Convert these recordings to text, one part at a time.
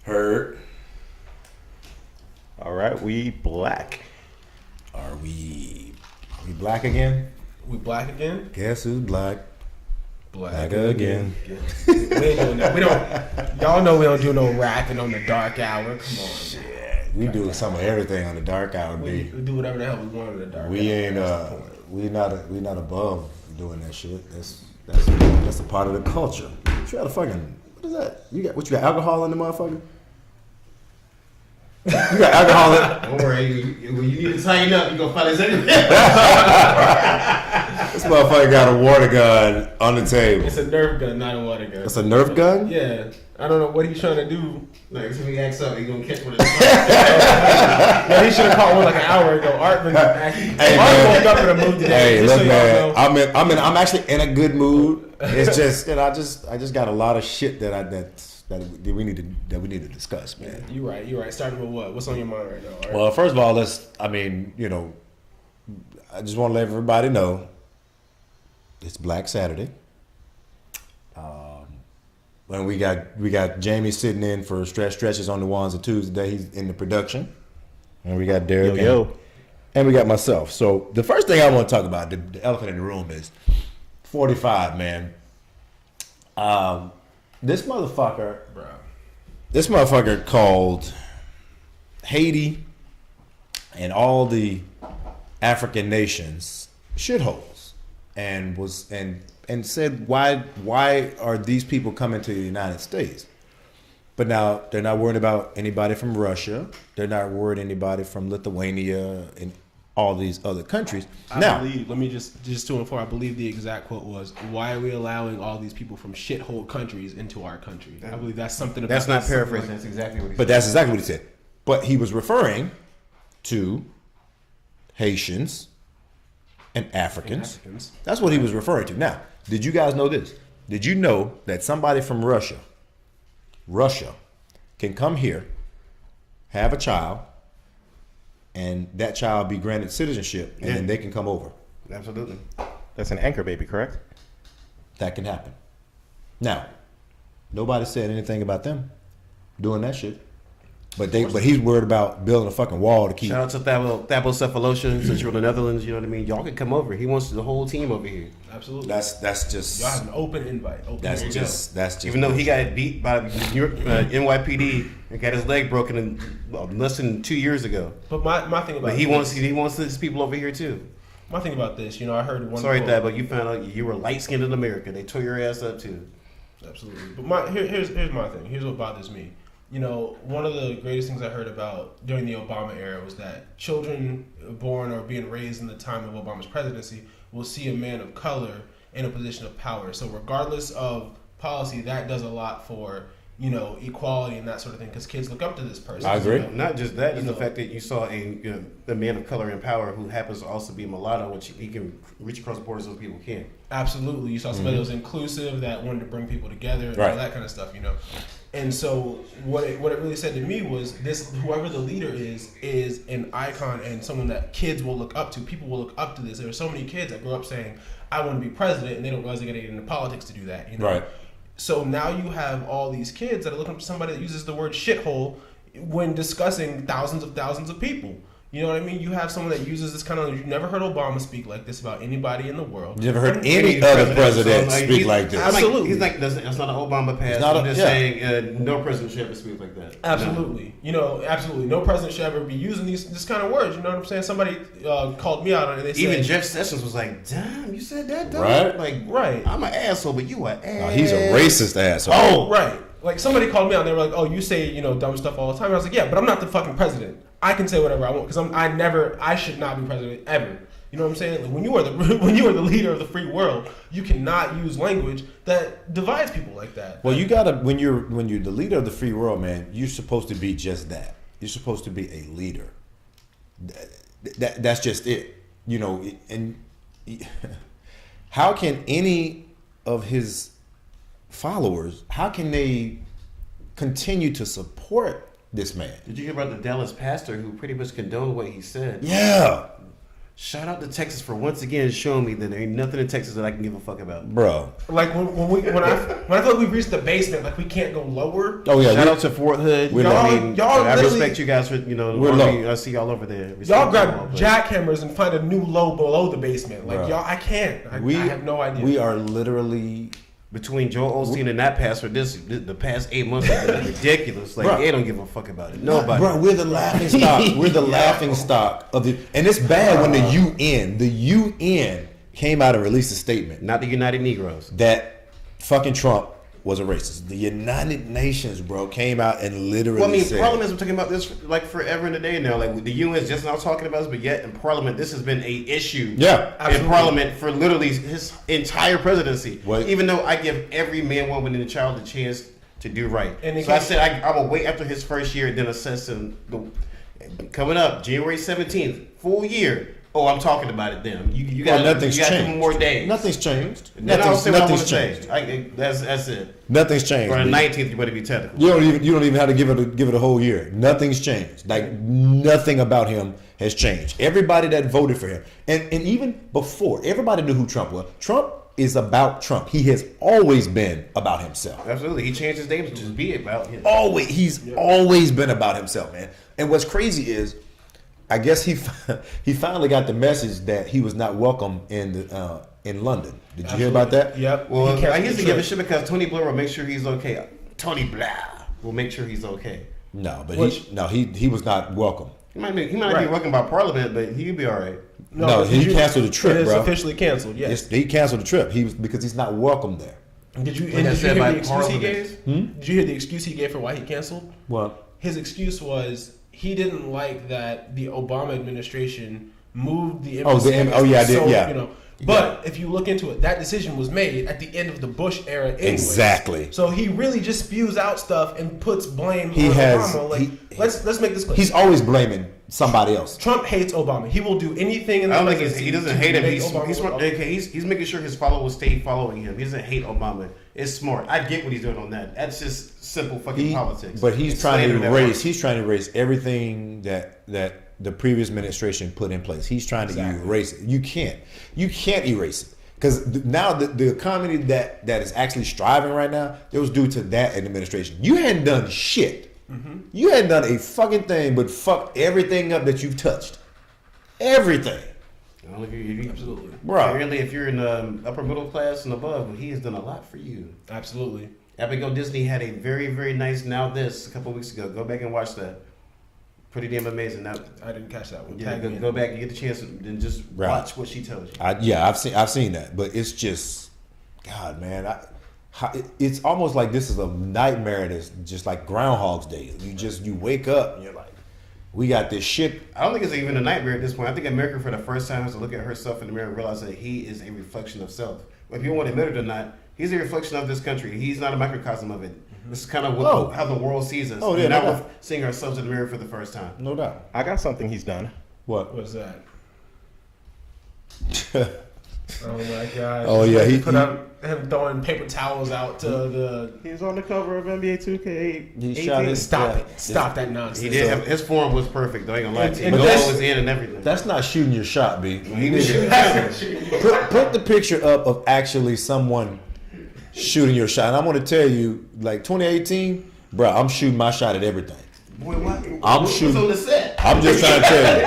Heard. All right, we black. Are we black again? We black again? Guess who's black? Black again. We ain't doing that. We don't. Y'all know we don't do no rapping on the dark hour. Come on. Shit. We do some of everything on the dark hour, We B. do whatever the hell we want on the dark hour. We ain't we not above doing that shit. That's a part of the culture. You got a fucking what is that? You got alcohol in the motherfucker? You got alcohol in Don't worry, when you need to tighten up, you gonna find this anywhere. This motherfucker got a water gun on the table. It's a Nerf gun, not a water gun. It's a Nerf gun? Yeah. I don't know what he's trying to do. Like, if he acts up, he gonna catch one of the Yeah, he should have caught one like an hour ago. Art woke up in a mood today. Hey, just look, so man. y'all know. I'm actually in a good mood. It's just, I just got a lot of shit that we need to discuss, man. You're right. Starting with what? What's on your mind right now? Art? Well, first of all, I just want to let everybody know it's Black Saturday. And we got Jamie sitting in for stretches on the ones and twos today. He's in the production, and we got Derek. And we got myself. So the first thing I want to talk about, the elephant in the room, is 45, man. This motherfucker called Haiti and all the African nations shitholes, and said why are these people coming to the United States? But now they're not worried about anybody from Russia. They're not worried anybody from Lithuania and all these other countries. Let me just to inform. I believe the exact quote was, "Why are we allowing all these people from shithole countries into our country?" I believe that's something. About That's not paraphrasing. That's exactly what he said. But that's exactly what he said. But he was referring to Haitians and Africans. That's what he was referring to. Now, did you guys know this? Did you know that somebody from Russia can come here, have a child, and that child be granted citizenship, and then they can come over? Absolutely. That's an anchor baby, correct? That can happen. Now, nobody said anything about them doing that shit. But he's worried about building a fucking wall to keep. Shout out to Thabo Cephalosha, since you're in the Netherlands. You know what I mean. Y'all can come over. He wants the whole team over here. Absolutely. That's just. Y'all have an open invite. That's just. Even though he got beat by New York, NYPD and got his leg broken in less than 2 years ago. But my thing about But he wants his people over here too. My thing about this, I heard one. Sorry, quote. Thad, but you found out you were light skinned in America. They tore your ass up too. Absolutely. But here's my thing. Here's what bothers me. One of the greatest things I heard about during the Obama era was that children born or being raised in the time of Obama's presidency will see a man of color in a position of power. So regardless of policy, that does a lot for, equality and that sort of thing, because kids look up to this person. I agree. Not just that, just the fact that you saw a man of color in power who happens to also be a mulatto, which he can reach across the borders so people can. Absolutely. You saw somebody that was inclusive, that wanted to bring people together, and all that kind of stuff, And so what it really said to me was whoever the leader is an icon and someone that kids will look up to. People will look up to this. There are so many kids that grow up saying, I want to be president, and they don't realize they got to get into politics to do that. Right. So now you have all these kids that are looking up to somebody that uses the word shithole when discussing thousands of people. You know what I mean? You have someone that uses this kind of. You've never heard Obama speak like this about anybody in the world. You never heard any other president speak like this. Absolutely. He's like, that's not an Obama pass. I'm just saying, no president should ever speak like that. Absolutely. Absolutely. No president should ever be using this kind of words. You know what I'm saying? Somebody called me out on it. They said, even Jeff Sessions was like, damn, you said that, dog? Right. Like, right. I'm an asshole, but you an ass. No, he's a racist asshole. Oh, right. Like, somebody called me out and they were like, oh, you say, dumb stuff all the time. And I was like, yeah, but I'm not the fucking president. I can say whatever I want because I should not be president ever. You know what I'm saying? Like, when you are the leader of the free world, you cannot use language that divides people like that. Well, you gotta when you're the leader of the free world, man. You're supposed to be just that. You're supposed to be a leader. That's just it. And how can any of his followers? How can they continue to support this man? Did you hear about the Dallas pastor who pretty much condoned what he said? Yeah. Shout out to Texas for once again showing me that there ain't nothing in Texas that I can give a fuck about. Bro. Like when I feel like we've reached the basement, like we can't go lower. Oh yeah. Shout out to Fort Hood. We're Y'all- I mean, y'all I literally- respect you guys for We're Army, low. I see y'all over there. Respect Y'all y'all, grab but- jackhammers and find a new low below the basement. Like Bro. y'all, I can't. I have no idea. We are literally Between Joel Osteen and that pass for the past 8 months has been ridiculous. Like Bro. they don't give a fuck about it. Nobody. Bro, we're the laughing stock. We're the laughing stock of the, and it's bad when the UN came out and released a statement Not the United Negroes. that fucking Trump was a racist. The United Nations, bro, came out and literally Well, I mean, said, Parliament's been talking about this like forever and a day now. Like the UN's just now talking about this, but yet in Parliament, this has been a issue. Yeah. in Absolutely. Parliament for literally his entire presidency. What? Even though I give every man, woman, and child a chance to do right. And So I said I will wait after his first year, then assess him. Coming up, January 17th, full year. Oh, I'm talking about it then. You got nothing's you got 2 changed. more days. Nothing's changed. Then I'll say what I want Nothing's to say. changed. That's it. Nothing's changed. For the B. 19th, you better be technical. You don't even have to give it a whole year. Nothing's changed. Like nothing about him has changed. Everybody that voted for him, and even before, everybody knew who Trump was. Trump is about Trump. He has always been about himself. Absolutely. He changed his name to just be about him. He's always been about himself, man. And what's crazy is, I guess he finally got the message that he was not welcome in London. Did you hear about that? Yep. Well, He canceled I used the to give a trip. shit because Tony Blair will make sure he's okay. Tony Blair will make sure he's okay. No, but Which- he was not welcome. He might not Right. be working by Parliament, but he'd be all right. No, did he you- canceled the trip, It is bro. officially canceled. Yes. He canceled the trip. Because he's not welcome there. Did you, Like and I did you said, hear by the excuse he Parliament. gave? Did you hear the excuse he gave for why he canceled? Well, His excuse was he didn't like that the Obama administration moved the Oh, the embassy. oh, yeah, I did, so, yeah. You know, but if you look into it, that decision was made at the end of the Bush era. Anyways. Exactly. So he really just spews out stuff and puts blame He on has- Obama. Like, he- let's make this clear. he's always blaming somebody else. Trump hates Obama. He will do anything in the I don't think presidency he doesn't to hate him. make He's Obama smart. look Okay, he's making sure his followers stay following him. He doesn't hate Obama. It's smart. I get what he's doing on that. That's just simple fucking politics. But he's It's trying slander to that erase. works. He's trying to erase everything that the previous administration put in place. He's trying to Exactly. erase it. You can't erase it because now the economy that is actually striving right now, it was due to that administration. You hadn't done shit. You hadn't done a fucking thing but fuck everything up that you've touched. Everything. Absolutely. Bro. Apparently, if you're in the upper middle class and above, he has done a lot for you. Absolutely. Abigail Disney had a very, very nice Now This a couple weeks ago. Go back and watch that. Pretty damn amazing. Now, I didn't catch that one. yeah, Tag me in. go back and get the chance and just Right. watch what she tells you. I've seen that, but it's just, God, man, it's almost like this is a nightmare. That's just like Groundhog's Day. You wake up and you're like, we got this shit. I don't think it's even a nightmare at this point. I think America, for the first time, has to look at herself in the mirror and realize that he is a reflection of self. Whether you want to admit it or not, he's a reflection of this country. He's not a microcosm of it. This is kind of Oh. how the world sees us. Oh, yeah, And now no we're doubt. seeing ourselves in the mirror for the first time. No doubt. I got something he's done. What? What's that? Oh my god! Oh, yeah, he- put out him throwing paper towels out to the. He was on the cover of NBA 2K. He shot his- Stop Yeah. it! Stop that nonsense. He did have, his form was perfect. Though, I ain't gonna lie to you. And The that's- goal was in and everything. That's not shooting your shot, B. He did it. Put the picture up of actually someone shooting your shot. And I'm going to tell you, like 2018, bro, I'm shooting my shot at everything. Boy, what? I'm What's shooting- on the set? I'm just trying to tell you.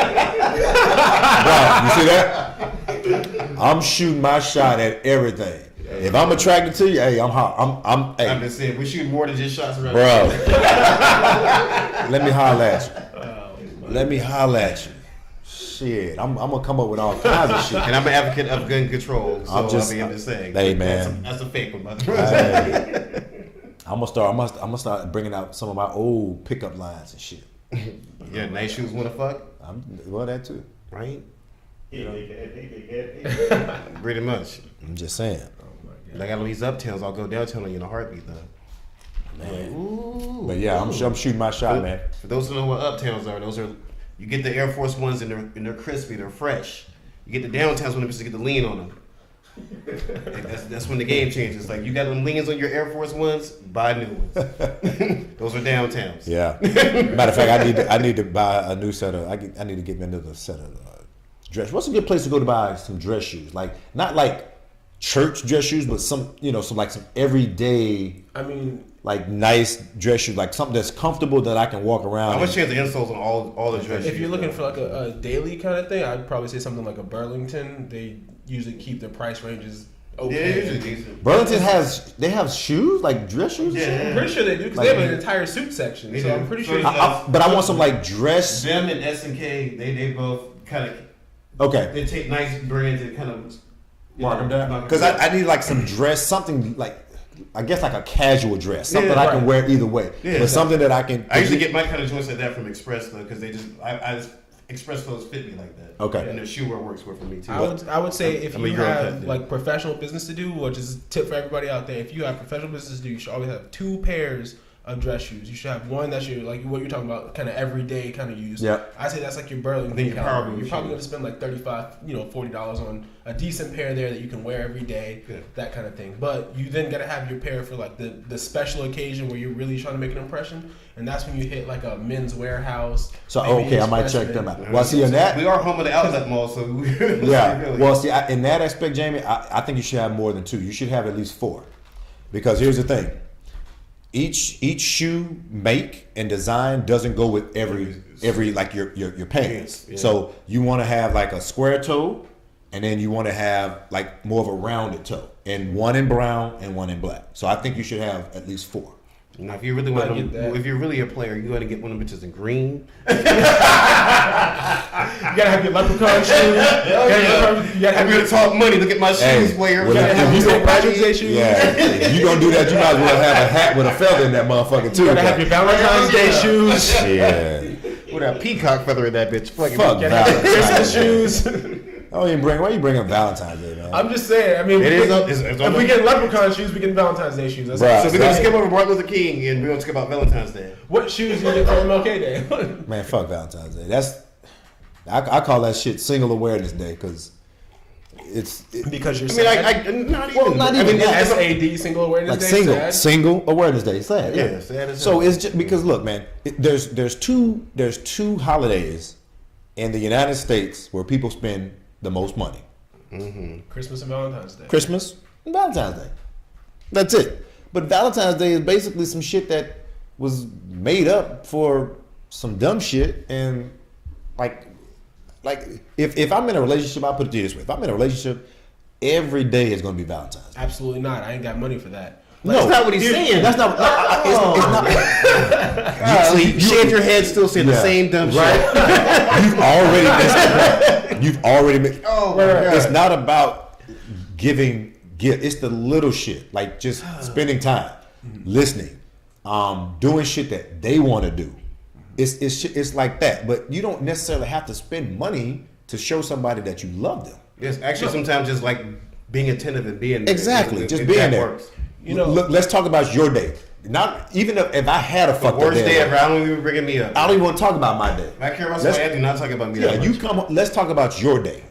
Bro, you see that? I'm shooting my shot at everything. If I'm attracted to you, hey, I'm hot. I'm I'm hey, just saying, we shoot more than just shots around. bro. Let me holler at you. Let me holler at you. Shit, I'm gonna come up with all kinds of shit. And I'm an advocate of gun control, so I'm just saying. Hey, man. That's a fake one, by the way. Hey, I'm gonna start bringing out some of my old pickup lines and shit. Yeah, nice shoes wanna fuck, Well, that too. right? He Pretty much. I'm just saying. Like I got these uptowns, I'll go downtown on you in a heartbeat, though. Man. Ooh. But yeah, I'm shooting my shot, man. For those who know what uptowns are, those are you get the Air Force Ones and they're crispy, they're fresh. You get the downtowns when you get the lean on them. That's when the game changes. Like you got them leans on your Air Force Ones, buy new ones. Those are downtowns. Yeah. Matter of fact, I need to buy a new set of. I need to get me another set of dress. What's a good place to go to buy some dress shoes? Like not like church dress shoes, but some some everyday I mean, like nice dress shoes, like something that's comfortable that I can walk around. How much chance the insoles on all the dress if shoes, you're looking though? for like a daily kind of thing, I'd probably say something like a Burlington. They usually keep their price ranges Yeah, okay. usually decent. Burlington have shoes like dress shoes. and shit? I'm pretty sure they do because Like- they have an entire suit section. They So do. I'm pretty So sure. But I want some like dress. Them and SNK, they both kind of Okay, they take nice brands and kind of mark them down because I need like some dress, something like I guess like a casual dress, something Yeah, I can right. wear either way, Yeah, but something that I can. I usually get my kind of joints like that from Express though, because they just I just Express clothes fit me like that. Okay. And the shoe wear works well for me too. I would say if I'm a you Euro cut, have dude. like professional business to do, which is a tip for everybody out there, if you have professional business to do, you should always have 2 pairs of dress shoes. You should have one that's your like what you're talking about, kind of everyday kind of use. Yeah. I say that's like your Burlington Then your caliber. power You're move probably shoes. going to spend like $35, $40 on a decent pair there that you can wear every day, Yeah. that kind of thing. But you then got to have your pair for like the special occasion where you're really trying to make an impression, and that's when you hit like a Men's Warehouse. So maybe okay, I might Express check them Mint. out. Well, see in that. we are home of the outlet mall, so we Yeah. really. Well, see, in that aspect, Jamie, I think you should have more than 2. You should have at least 4, because here's the thing: each shoe make and design doesn't go with every like your pants. Yeah. So you want to have like a square toe, and then you want to have like more of a rounded toe, and one in brown and one in black. So I think you should have at least 4. Now, if you really want I get them, that. if you're really a player, you got to get one of them bitches in green. You gotta have your leprechaun shoes. You gotta I'm have gonna talk money. Look at my shoes, player. well, gotta if have you your St. gonna- Patrick's Day shoes. Yeah, if you gonna do that, you might as well have a hat with a feather in that motherfucker too. You gotta have your Valentine's Day shoes. Yeah. With a peacock feather in that bitch. Fuck, Fuck You gotta have your Christmas Valentine's. shoes. Why you bring up Valentine's Day, man? I'm just saying. I mean, It we is get- up- it's if on we the- get leprechaun shoes, we get Valentine's Day shoes. That's Bruh. So we're gonna skip over Martin Luther King and we're gonna skip about Valentine's Day. What shoes you get for MLK Day? Man, fuck Valentine's Day. I call that shit Single Awareness Day because it's Because you're I mean, sad. not Well, even. not I even mean, that. SAD, Single Awareness like Day. sad. single Awareness Day. Sad. Yeah, sad as So hell. it's just because look, man, there's two holidays in the United States where people spend the most money: Christmas and Valentine's Day. Christmas and Valentine's Day. That's it. But Valentine's Day is basically some shit that was made up for some dumb shit, and like if I'm in a relationship, I'll put it to you this way: if I'm in a relationship, every day is going to be Valentine's Day. Absolutely not. I ain't got money for that. No, That's not what he's saying. That's not. It's not. So you shave your head, still saying the Yeah. same dumb shit. You've already missed the point. You've already missed. Oh my God. It's not about giving gift. It's the little shit, like just spending time, listening, doing shit that they want to do. It's like that. But you don't necessarily have to spend money to show somebody that you love them. Yes, actually, sometimes just like being attentive and being there. Exactly, just If being that there. works. You know- Look, let's talk about your day. Not even if I had a The fucked up worst day day. ever. I don't even bringing me up. I don't even want to talk about my day. I care about Let's- somebody. I do not talk about me. Yeah, that you much. come. Let's talk about your day.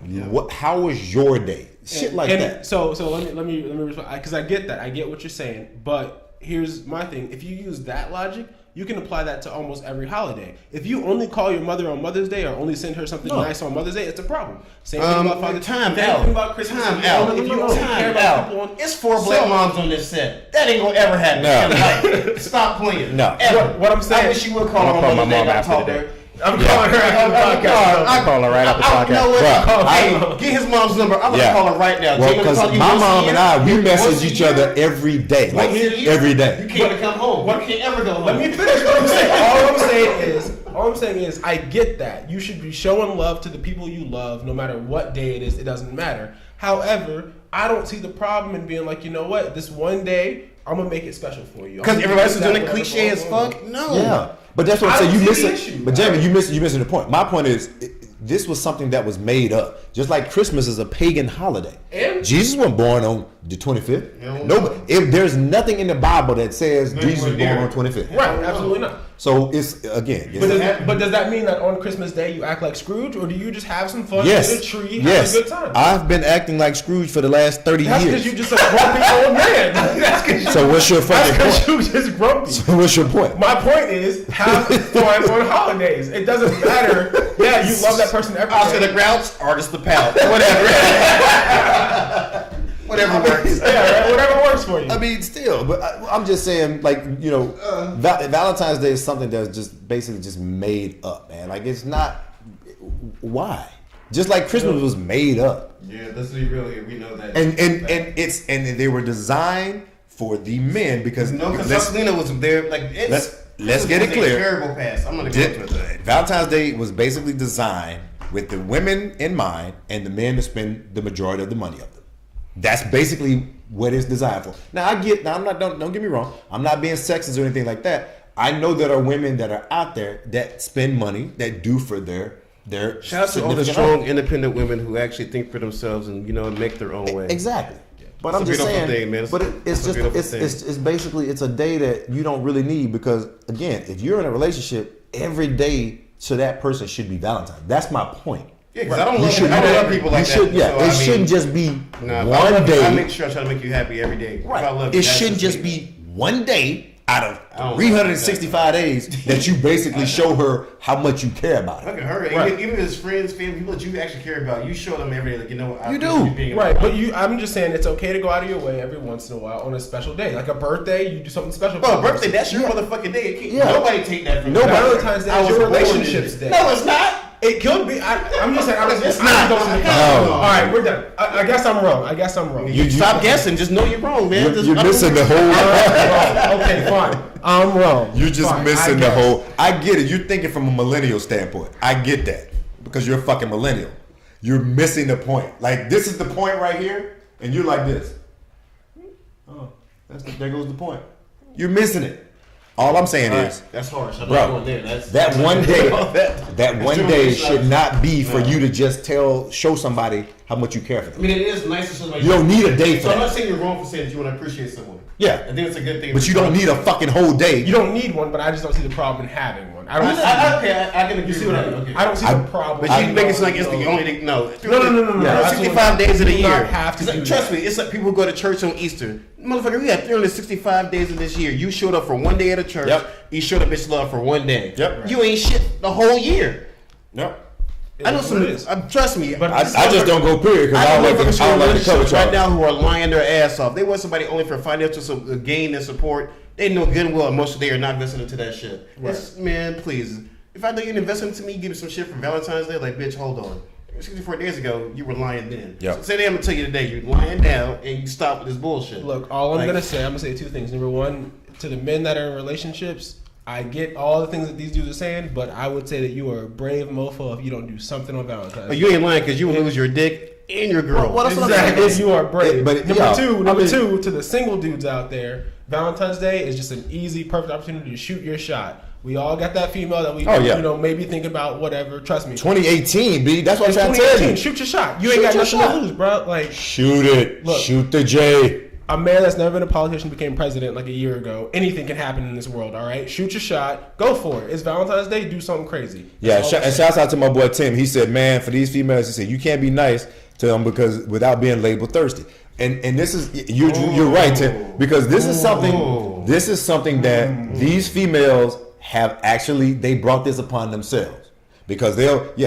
How was your day? Shit like And that. So let me respond because I get that. I get what you're saying, but here's my thing. If you use that logic, you can apply that to almost every holiday. If you only call your mother on Mother's Day or only send her something No. nice on Mother's Day, it's a problem. Same thing about Father's Day. Time Same out. thing about Christmas. Time If you out. only- if you only care Time about people out. on- It's 4 black So- moms on this set. That ain't gonna ever happen. No. in life. Stop playing. No. Ever. What I'm saying- I wish you would call I'm her gonna on call my Mother's Day. mom Not after talk the to her. day. I'm calling her after the podcast. I'm calling her right after the You know what? Bruh, Hey, get his mom's number. I'm gonna Yeah. call her right now. Well, Jamie, because talk to you my once a mom year. and I, we Once message a each year. other every day, like Once a year. every day. You can't come home. You can't ever go home. Let me finish what I'm saying. All I'm saying is, I get that. You should be showing love to the people you love, no matter what day it is. It doesn't matter. However, I don't see the problem in being like, you know what? This one day, I'm gonna make it special for you. Because I'm gonna everybody's do doing that it whatever cliche as goes on. fuck. No. Yeah, but that's what I I'm saying. don't You see the missing, issue. but Jamie, you missing the point. My point is, this was something that was made up. Just like Christmas is a pagan holiday. And- Jesus wasn't born on the 25th. Hell No, if there's nothing in the Bible that says Not Jesus was even born there. on 25th. Right, absolutely not. So it's again. But does that mean that on Christmas Day you act like Scrooge, or do you just have some fun, Yes. get a tree, Yes. have a good time? I've been acting like Scrooge for the last 30 That's because years. you just a grumpy old man. That's because So what's your fucking point? you just grumpy. So what's your point? My point is, have fun on holidays. It doesn't matter. Yeah, you love that person every House of the day. Grouch, artist the Pout. Whatever. Whatever works. Yeah, right? Whatever works for you. I mean, still, but I'm just saying, like, you know, Valentine's Day is something that's just basically just made up, man. Like, it's not. Why? Just like Christmas was made up, Yeah, let's be real here. We know that. and they were designed for the men because no, because let's- Selena was there. Like, let's get it clear. Terrible pass. I'm gonna go into it. Valentine's Day was basically designed with the women in mind and the men to spend the majority of the money of them. That's basically what it's designed for. Now I'm not. Don't get me wrong. I'm not being sexist or anything like that. I know there are women that are out there that spend money that do for their Shout out to all the significant strong, other. independent women who actually think for themselves and make their own way. Exactly. But It's I'm a just beautiful saying. thing, man. But It's it's a just beautiful it's, thing. it's basically it's a day that you don't really need because again, if you're in a relationship, every day to that person should be Valentine's. That's my point. Yeah, because I don't You love should- I don't love people like you should, that. Yeah, So, it I mean, shouldn't just be nah, if I one love you, I day. make sure I try to make you happy every day. If I love Right. you, It that's shouldn't just me. be one day out I of don't 365 days that you basically show her how much you care about Look her. at her. Right. Even his friends, family, people that you actually care about, you show them every day. Like, you know what? I You appreciate do. being Right, around. but I'm just saying it's okay to go out of your way every once in a while on a special day, like a birthday. You do something special. Bro, for birthday, them. that's your motherfucking day. It can't- Yeah. Nobody take that from Nobody. you. Valentine's Day I is was your born in relationships it. day. No, it's not. It could be. I'm just saying. It's not. No. All right, we're done. I guess I'm wrong. You stop guessing. Just know you're wrong, man. You're missing the whole. Wrong. Okay, fine. I'm wrong. You're just Fine, missing I the guess. whole. I get it. You're thinking from a millennial standpoint. I get that because you're a fucking millennial. You're missing the point. Like this is the point right here, and you're like this. Oh, there goes the point. You're missing it. All I'm saying is, That's harsh. I'm Bro, not going there. That's that one day, That- that one true. day It's should like- not be for No. you to just show somebody how much you care for I them. mean, it is nice to show somebody. You don't need a day for So I'm not that. saying you're wrong for saying that you want to appreciate someone. Yeah. I think it's a good thing. But you don't need a fucking whole day. You don't need one, but I just don't see the problem in having one. I don't. see, I can agree. you see what I mean? Okay. I don't see the problem. But you make it sound like it's the only thing. No. No. 365 days of the You do year. not have to It's like, do trust that. me, it's like people who go to church on Easter. Motherfucker, we have 365 days in this year. You showed up for one day at a church. Yep. You showed up at love for one day. Yep. You ain't shit the whole year. Yep. I know It some. is. Trust me. But I just don't go period because I don't like motherfuckers to cover relationships right charge. now who are lying their ass off. They want somebody only for financial gain and support. They know good and well most of they are not investing into that shit. Right. Man, please. If I know you're investing into me, give me some shit from Valentine's Day. Like, bitch, hold on. 64 days ago, you were lying then. Yep. So today I'm gonna tell you today, you're lying now and you stop with this bullshit. Look, all I'm Like- gonna say two things. Number one, to the men that are in relationships, I get all the things that these dudes are saying, but I would say that you are a brave mofo if you don't do something on Valentine's. But you ain't lying because you will lose your dick and your girl. Well, that's what I'm Exactly. saying. You are brave. But number yeah, two, to the single dudes out there, Valentine's Day is just an easy, perfect opportunity to shoot your shot. We all got that female that we, Oh, yeah. maybe think about whatever. Trust me. 2018, B. That's what I'm It's trying to tell 2018. you. Shoot your shot. You Shoot ain't got your nothing shot. to lose, bro. Like Shoot it. Look. Shoot the J. a man that's never been a politician became president like a year ago. Anything can happen in this world. All right, shoot your shot. Go for it. It's Valentine's Day. Do something crazy. Yeah, That's all I'm and saying. shouts out to my boy Tim. He said, man, for these females, he said, you can't be nice to them because without being labeled thirsty. And this is you're right, Tim, because this is something that these females have actually they brought this upon themselves because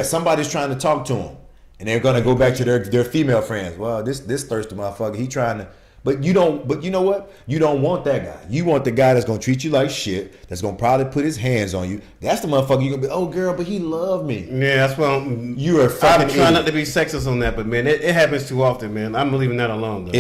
somebody's trying to talk to them and they're gonna go back to their female friends. Well, this thirsty motherfucker, he trying to. But you know what? You don't want that guy. You want the guy that's gonna treat you like shit. That's gonna probably put his hands on you. That's the motherfucker you're gonna be. Oh, girl, but he loved me. Yeah, that's well. You are fucking. I'm trying not to be sexist on that, but man, it happens too often, man. I'm leaving that alone, though.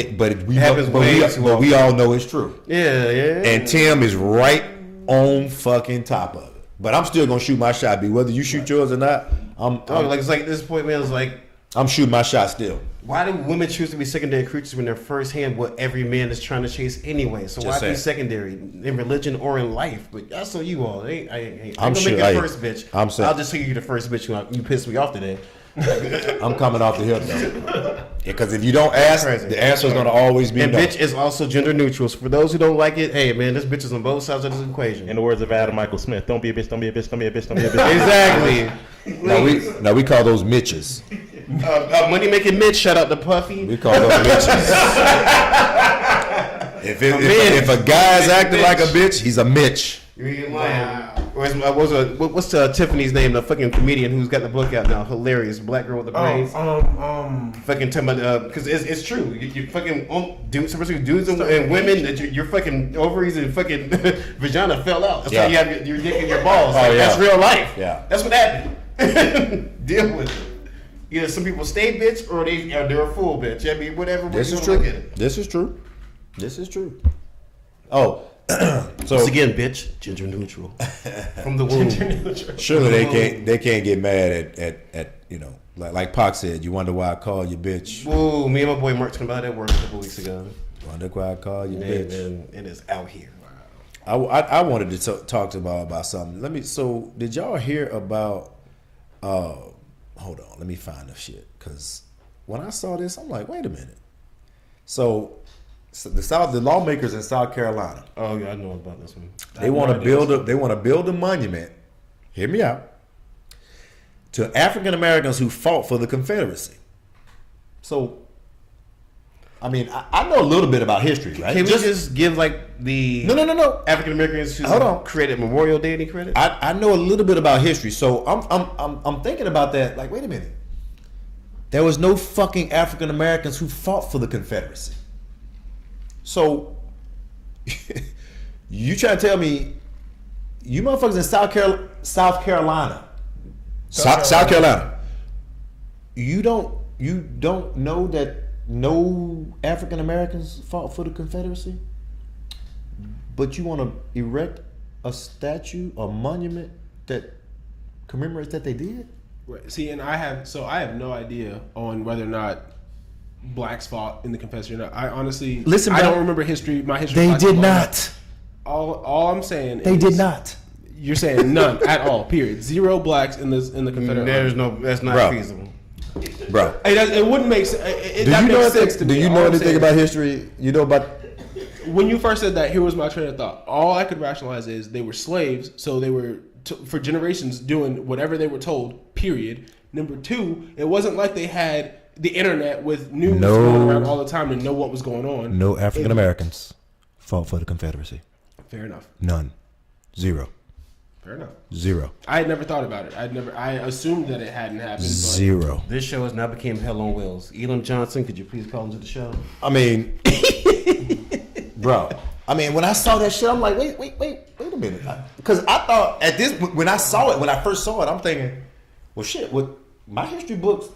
We happens way too but we often. all know it's true. Yeah. And Tim is right on fucking top of it. But I'm still gonna shoot my shot, B. Whether you shoot yours or not, it's like at this point, man. It's like, I'm shooting my shot still. why do women choose to be secondary creatures when they're first hand what every man is trying to chase anyway? So Just why saying. be secondary in religion or in life? But that's on you all. I ain't I'm gonna sure- make you hey, the first bitch. I'm saying- I'll just say you're the first bitch. You pissed me off today. I'm coming off the hip though. Because if you don't ask, Crazy. the answer is going to always be And no. bitch is also gender neutral. So for those who don't like it, hey man, this bitch is on both sides of this equation. In the words of Adam Michael Smith, don't be a bitch, don't be a bitch, don't be a bitch, don't be a bitch. Exactly. Now we call those Mitches. Money making Mitch, shout out to Puffy. We call those Mitches. if a guy's acting like a bitch, he's a Mitch. You ain't lying. What's Tiffany's name? The fucking comedian who's got the book out now. Hilarious. Black girl with the braids. Fucking talking about, because it's true. You fucking dudes and women, that your fucking ovaries and fucking vagina fell out. That's why you have your dick and your balls. Like, that's real life. Yeah. That's what happened. Deal with it. Either some people stay bitch or they're a fool bitch. I mean, whatever. This is true. This is true. This is true. Oh, so Once again, bitch, gender neutral from the womb. surely they can't get mad at you know, like Pac said. You wonder why I call you bitch. Ooh, me and my boy Mark talking about that work a couple weeks ago. Wonder why I call you Man, bitch. it is out here. I wanted to talk about something. So did y'all hear about? Hold on, let me find the shit, because when I saw this, I'm like, wait a minute. So the lawmakers in South Carolina, Oh yeah, I know about this one. they want to build a monument. Hear me out. To African Americans who fought for the Confederacy. So, I mean, I know a little bit about history, right? Can we just give like the No. African Americans who Hold on. created Memorial Day any credit? I know a little bit about history, so I'm thinking about that. Like, wait a minute. There was no fucking African Americans who fought for the Confederacy. So, you trying to tell me, you motherfuckers in South Carolina, you don't know that no African Americans fought for the Confederacy, but you want to erect a statue, a monument that commemorates that they did? Right. See, and I have no idea on whether or not blacks fought in the Confederacy or not. I honestly, Listen, I bro, don't remember history. My history. They classes did on that. not. All I'm saying. They did not. You're saying none at all. Period. Zero blacks in the Confederate. There's Army. no. That's not Bro. feasible. Bro, It wouldn't make sense. That makes sense to me. do you All know I'm anything saying- about history? You know about When you first said that, here was my train of thought. All I could rationalize is they were slaves, so they were for generations doing whatever they were told. Period. Number two, it wasn't like they had the internet with news No. going around all the time to know what was going on. no African Americans fought for the Confederacy. Fair enough. None. Zero. Fair enough. Zero. I had never thought about it. I assumed that it hadn't happened. But Zero. This show has now became Hell on Wheels. Elam Johnson, could you please call into the show? I mean, bro. I mean, when I saw that shit, I'm like, wait a minute. Because I thought when I saw it, when I first saw it, I'm thinking, well, shit, with my history books,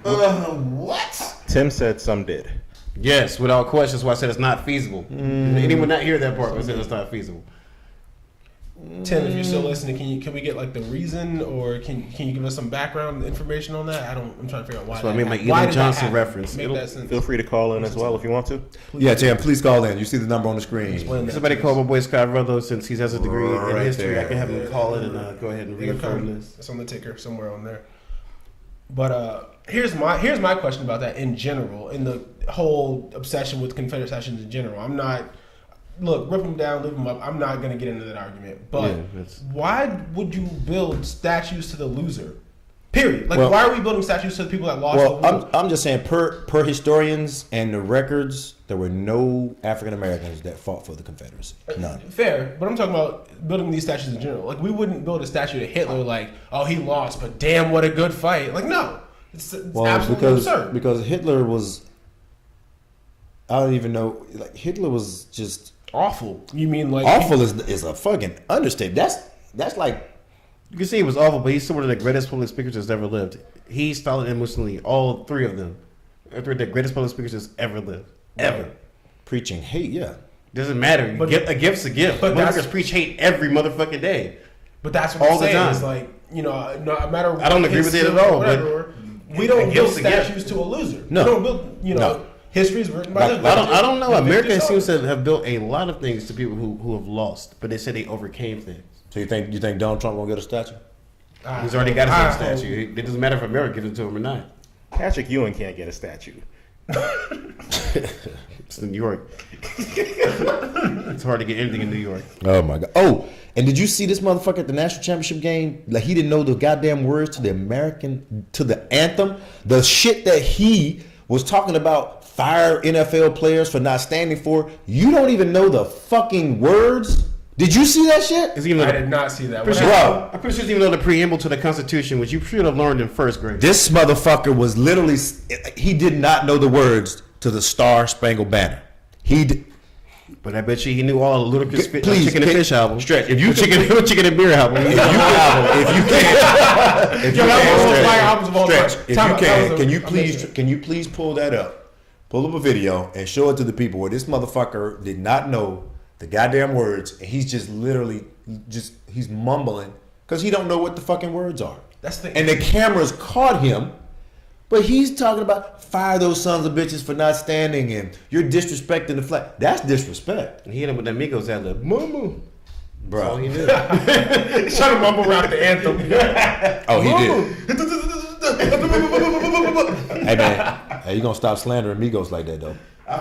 what? Tim said some did. Yes, without question. That's why I said it's not feasible. Anyone not hear that part? I said it's not feasible. Tim, if you're still listening, can we get like the reason, or can you give us some background information on that? I'm trying to figure out why. That's what I that mean by happened. Why Elam did that Johnson happen? reference. Make It'll- that sense. Feel free to call in as well if you want to. Yeah, Tim, please call in. You see the number on the screen. Explain that Somebody to call us. my boy Scott Rutherford since he has a degree Right in history. there. I can have him call it and go ahead and reaffirm this. It's on the ticker somewhere on there. But here's my question about that in general, in the whole obsession with Confederate statues in general. I'm not rip them down, leave them up. I'm not going to get into that argument. But Yeah, that's- why would you build statues to the loser? Period. Like, Well- why are we building statues to the people that lost Well, the war? I'm just saying, per historians and the records, there were no African Americans that fought for the Confederacy. None. Fair, but I'm talking about building these statues in general. Like, we wouldn't build a statue to Hitler like, oh, he lost, but damn, what a good fight. Like, no. It's absolutely absurd. Because Hitler was, I don't even know, like Hitler was just Awful. You mean like... awful is a fucking understatement. That's like, You can see he was awful, but he's still one of the greatest public speakers that's ever lived. He, Stalin, and Mussolini, all three of them, are three of the greatest public speakers that's ever lived. Ever. preaching hate. Yeah, Doesn't matter. But- A gift's a gift. but that's- Motherfuckers preach hate every motherfucking day. But that's what All I'm the saying. time. It's like, no matter I don't what agree his with it at skill or all, but whatever, we don't a build gift's a gift. statues to a loser. No. We don't build, No. history is written by Like, the I don't know. the America victors seems of it. to have built a lot of things to people who have lost, but they said they overcame things. so you think Donald Trump gonna get a statue? He's already got his own statue. It doesn't matter if America gives it to him or not. Patrick Ewing can't get a statue. It's New York. It's hard to get anything in New York. Oh my god. Oh, and did you see this motherfucker at the national championship game? Like he didn't know the goddamn words to the anthem. The shit that he was talking about, fire NFL players for not standing for. You don't even know the fucking words. Did you see that shit? I did not see that. Bro, I'm pretty sure it's even on the preamble to the Constitution, which you should have learned in first grade. this motherfucker was literally, he did not know the words to the Star Spangled Banner. But I bet you he knew all the Ludacris Please, Chicken and Fish album. Stretch, if you Chicken and Beer album. if you can, Yo, that was one of my albums of all time. Stretch, if Time you out, that was can you please pull that up? Pull up a video and show it to the people where this motherfucker did not know the goddamn words, and he's just literally he's mumbling because he don't know what the fucking words are. That's the And the cameras caught him, but he's talking about fire those sons of bitches for not standing and you're disrespecting the flag. That's disrespect, He hit him with that Migos ad lib. Moo. That's all bro. he knew. Trying to mumble around the anthem. Oh, he did. Hey man, hey, you gonna stop slandering Migos like that though? I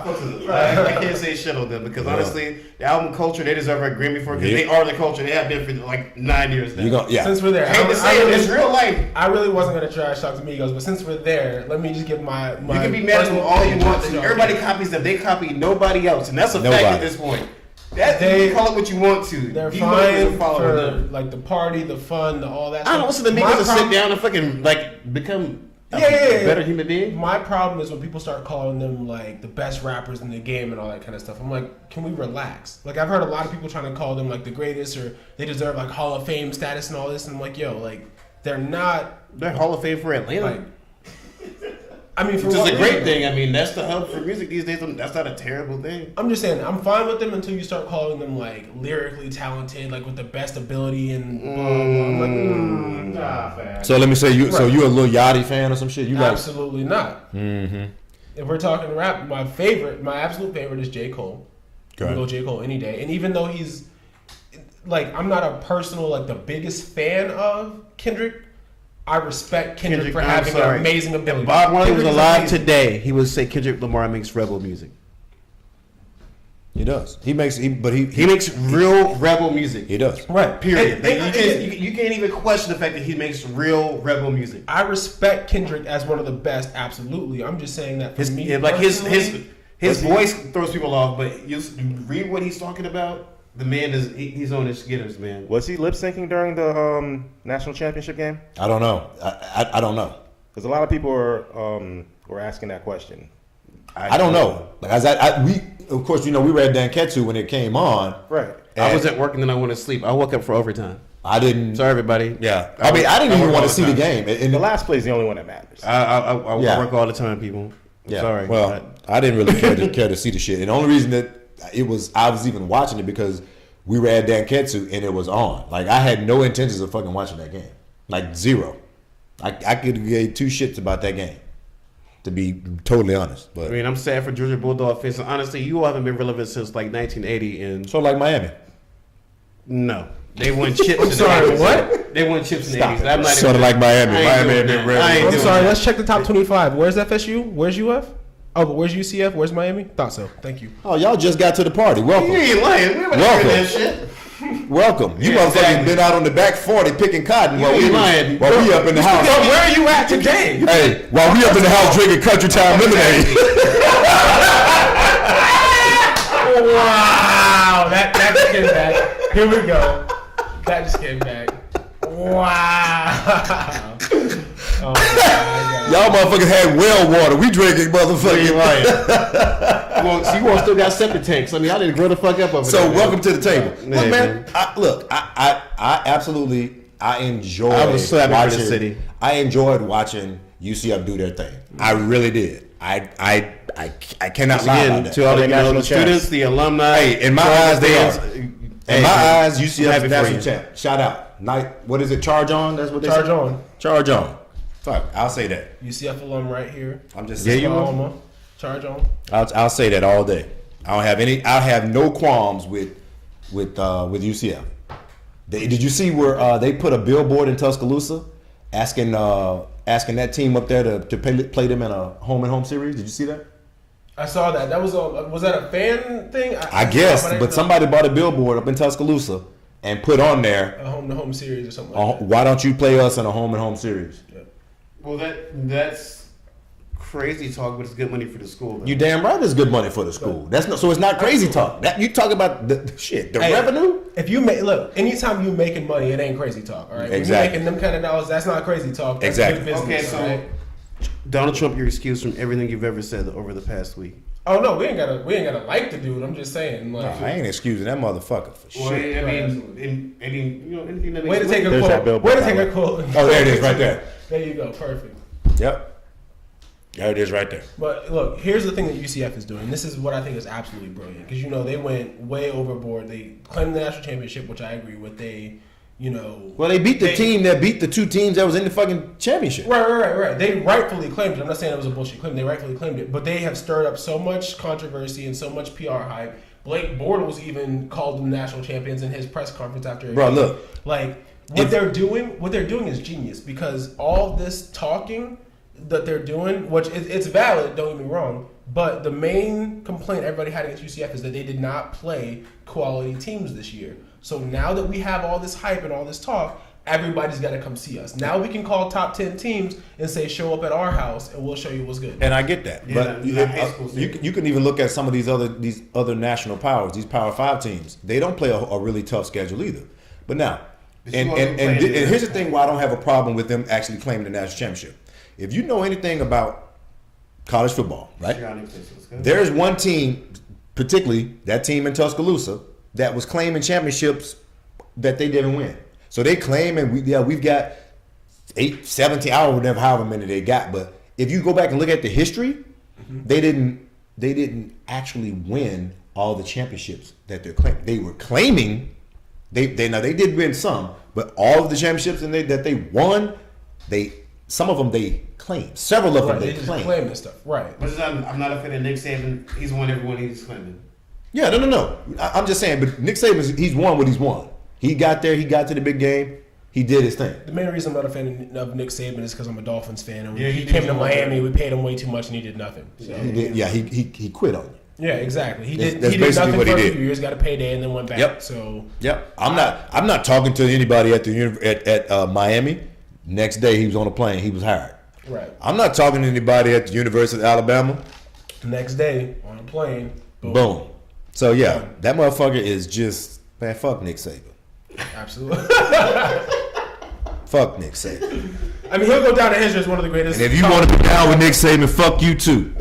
can't say shit on them because honestly, the album culture, they deserve a Grammy for it because they are the culture. They have been for like 9 years now. You gonna Since we're there, I hate to say it, it's real life. I really wasn't gonna trash talk to Migos, but since we're there, let me just give my. You can be mad at them all you want to. Everybody copies them. They copy nobody else, and that's a fact at this point. That you can call it what you want to. They're You fine follow for them. like the party, the fun, the all that. I don't listen to Migos to sit down and fucking like become a better human being. My problem is when people start calling them like the best rappers in the game and all that kind of stuff. I'm like, can we relax? Like I've heard a lot of people trying to call them like the greatest or they deserve like Hall of Fame status and all this. And I'm like, yo, like they're not. They're Hall of Fame for Atlanta. Like, I mean, for which is what a great reason? thing. I mean, that's the hub for music these days. That's not a terrible thing. I'm just saying, I'm fine with them until you start calling them like lyrically talented, like with the best ability and blah, blah. I'm like, nah, fam. So let me say you. So Right. you a Lil Yachty fan or some shit? You like? Absolutely not. Mm-hmm. If we're talking rap, my absolute favorite is J. Cole. Okay. We go J. Cole any day. And even though he's like, I'm not a personal like the biggest fan of Kendrick. I respect Kendrick for I'm having sorry. an amazing ability. If Bob Marley was Kendrick is alive amazing. today, he would say Kendrick Lamar makes rebel music. He does. He makes. He makes real rebel music. He does. Right. Period. And You can't even question the fact that he makes real rebel music. I respect Kendrick as one of the best. Absolutely. I'm just saying that for me, His voice throws people off, but you read what he's talking about. The man he's on his skitters, man. Was he lip syncing during the national championship game? I don't know. I don't know. Because a lot of people were asking that question. I don't know. Like we of course we were at Danketsu when it came on. Right. I was at work and then I went to sleep. I woke up for overtime. I didn't. Sorry, everybody. Yeah. I didn't even want to see the game. And The last play is the only one that matters. I Yeah. work all the time, people. yeah. Sorry. Well, I didn't really care to see the shit. And the only reason that I was even watching it because we were at Danketsu and it was on. Like I had no intentions of fucking watching that game. Like zero. I could give two shits about that game. To be totally honest. But I mean, I'm sad for Georgia Bulldog fans. Honestly, you all haven't been relevant since like 1980, and so like Miami. no, they won chips. in the sorry, 80s. what? They won chips in the Stop 80s. it. I'm not Sort of even- like Miami. I ain't Miami doing had been that. ready. I ain't I'm doing sorry. that. Let's check the top 25. Where's FSU? Where's UF? Oh, but where's UCF? Where's Miami? Thought so. Thank you. Oh, y'all just got to the party. Welcome. You ain't lying. We haven't Welcome. heard that shit. Welcome. You Yeah, motherfuckers exactly. been out on the back 40 picking cotton while ain't we lying. up in the house. Yo, where are you at today? Hey, while we up in the house drinking Country Time lemonade. Wow, that just came back. Here we go. That just came back. Wow. Oh my God. Y'all motherfuckers had well water. We drinking motherfucking. Well, you all still got septic tanks. I mean, I didn't grow the fuck up over So there. man. welcome to the table. Yeah, Look, man. man. I absolutely enjoyed. I was so happy for watching, the city. I enjoyed watching UCF do their thing. I really did. I cannot lie about Again, that. to all the national students, the alumni. Hey, in my eyes, they are. In my eyes, UCF happy is for national you. champ. Shout out. Night. What is it? Charge on. That's what they Charge say? on. Charge on. Fuck. I'll say that. UCF alum right here. I'm just Yeah, saying. you will. Oklahoma. Charge on. I'll say that all day. I have no qualms with UCF. Did you see where they put a billboard in Tuscaloosa asking that team up there to play them in a home and home series? Did you see that? I saw that. That was that a fan thing? I guess, but somebody bought a billboard up in Tuscaloosa and put on there, a home to home series or something like that. why don't you play us in a home and home series? Yeah. Well, that's crazy talk, but it's good money for the school. Though. You damn right, it's good money for the school. So it's not crazy talk. That you talk about the revenue. If you anytime you making money, it ain't crazy talk. All right, Exactly. When you making them kind of dollars, that's not crazy talk. That's Exactly. good business. Okay, so all right? Donald Trump, you're excused from everything you've ever said over the past week. Oh no, we ain't gotta like the dude. I'm just saying, like, I ain't excusing that motherfucker for Well, shit. I mean, anything that way to makes take a There's quote. that billboard, Way to by take the a quote. Oh, there it is, right there. There you go, perfect. Yep. There it is, right there. But look, here's the thing that UCF is doing. This is what I think is absolutely brilliant because they went way overboard. They claimed the national championship, which I agree with. Well, they beat the team that beat the two teams that was in the fucking championship. Right. They rightfully claimed it. I'm not saying it was a bullshit claim. They rightfully claimed it. But they have stirred up so much controversy and so much PR hype. Blake Bortles even called them national champions in his press conference after. Bro, look. Like, what they're doing is genius because all this talking that they're doing, which it's valid, don't get me wrong, but the main complaint everybody had against UCF is that they did not play quality teams this year. So now that we have all this hype and all this talk, everybody's got to come see us. Now we can call top 10 teams and say, show up at our house and we'll show you what's good. And I get that, Yeah, but not high school you can even look at some of these other national powers, these Power 5 teams. They don't play a really tough schedule either. But now, But and you want them and playing here's the thing: why I don't have a problem with them actually claiming the national championship. If you know anything about college football, right? There's one team, particularly that team in Tuscaloosa, that was claiming championships that they didn't win. So they claim, and we've got 17 hours, whatever, however many they got. But if you go back and look at the history, they didn't actually win all the championships that they're claiming. They were claiming they did win some, but all of the championships that they won, some of them they claimed. Several of them they they just claimed. claim this stuff. Right. But I'm not a fan of Nick Saban. He's won everyone he's claiming. Yeah, no. I'm just saying, but Nick Saban, he's won what he's won. He got there. He got to the big game. He did his thing. The main reason I'm not a fan of Nick Saban is because I'm a Dolphins fan. And Yeah, he came to Miami. We paid him way too much, and he did nothing. So. He did, he quit on you. Yeah, exactly. He That's did. He did basically nothing what for he a did. few years. Got a payday, and then went back. Yep. So Yep. I'm not talking to anybody at Miami. Next day he was on a plane. He was hired. right. I'm not talking to anybody at the University of Alabama. The next day on a plane. Boom. So yeah, that motherfucker is just fuck Nick Saban. Absolutely. Fuck Nick Saban. I mean, he'll go down in history as one of the greatest. And if you want to be down with Nick Saban, fuck you too.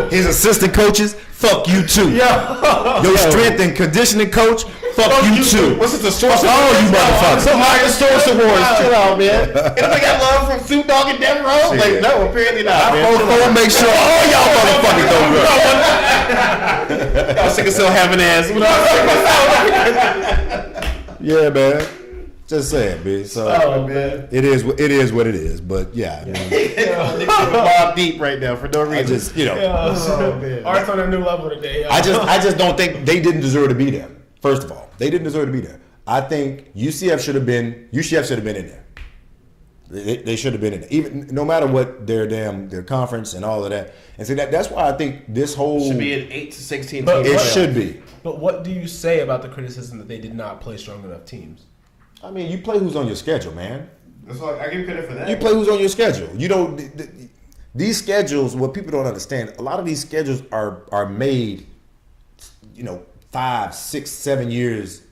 His assistant coaches, fuck you too. Your strength and conditioning coach, fuck you too. What's the source? Fuck all you motherfuckers. Somebody source awards. Chill out, man. And they got love from Snoop Dogg and Death Row? Like, no, apparently not. I'll make sure all y'all motherfuckers don't go. Y'all sick of still having ass. Yeah, man. Just saying, bitch. So man. it is what it is. But yeah, I mean, Bob deep right now for no I reason. just Art's on a new level today. I just don't think they didn't deserve to be there. First of all, they didn't deserve to be there. I think UCF should have been in there. They should have been in there. Even no matter what their conference and all of that. And see that's why I think this whole Should be an 8 to 16 But team. it what- should be. But what do you say about the criticism that they did not play strong enough teams? I mean, you play who's on your schedule, man. That's why I give you credit for that. You play who's on your schedule. You don't. These schedules, what people don't understand, a lot of these schedules are made, 5, 6, 7 years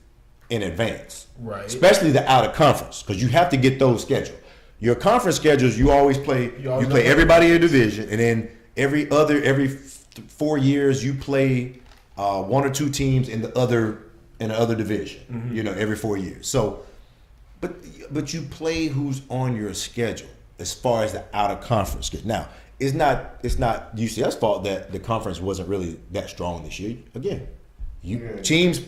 in advance. Right. Especially the out of conference, because you have to get those scheduled. Your conference schedules, you always play. You always play know. everybody in a division, and then every 4 years you play one or two teams in the other division. Mm-hmm. Every 4 years. So. But you play who's on your schedule as far as the out of conference schedule. Now, it's not UCF's fault that the conference wasn't really that strong this year. Again, teams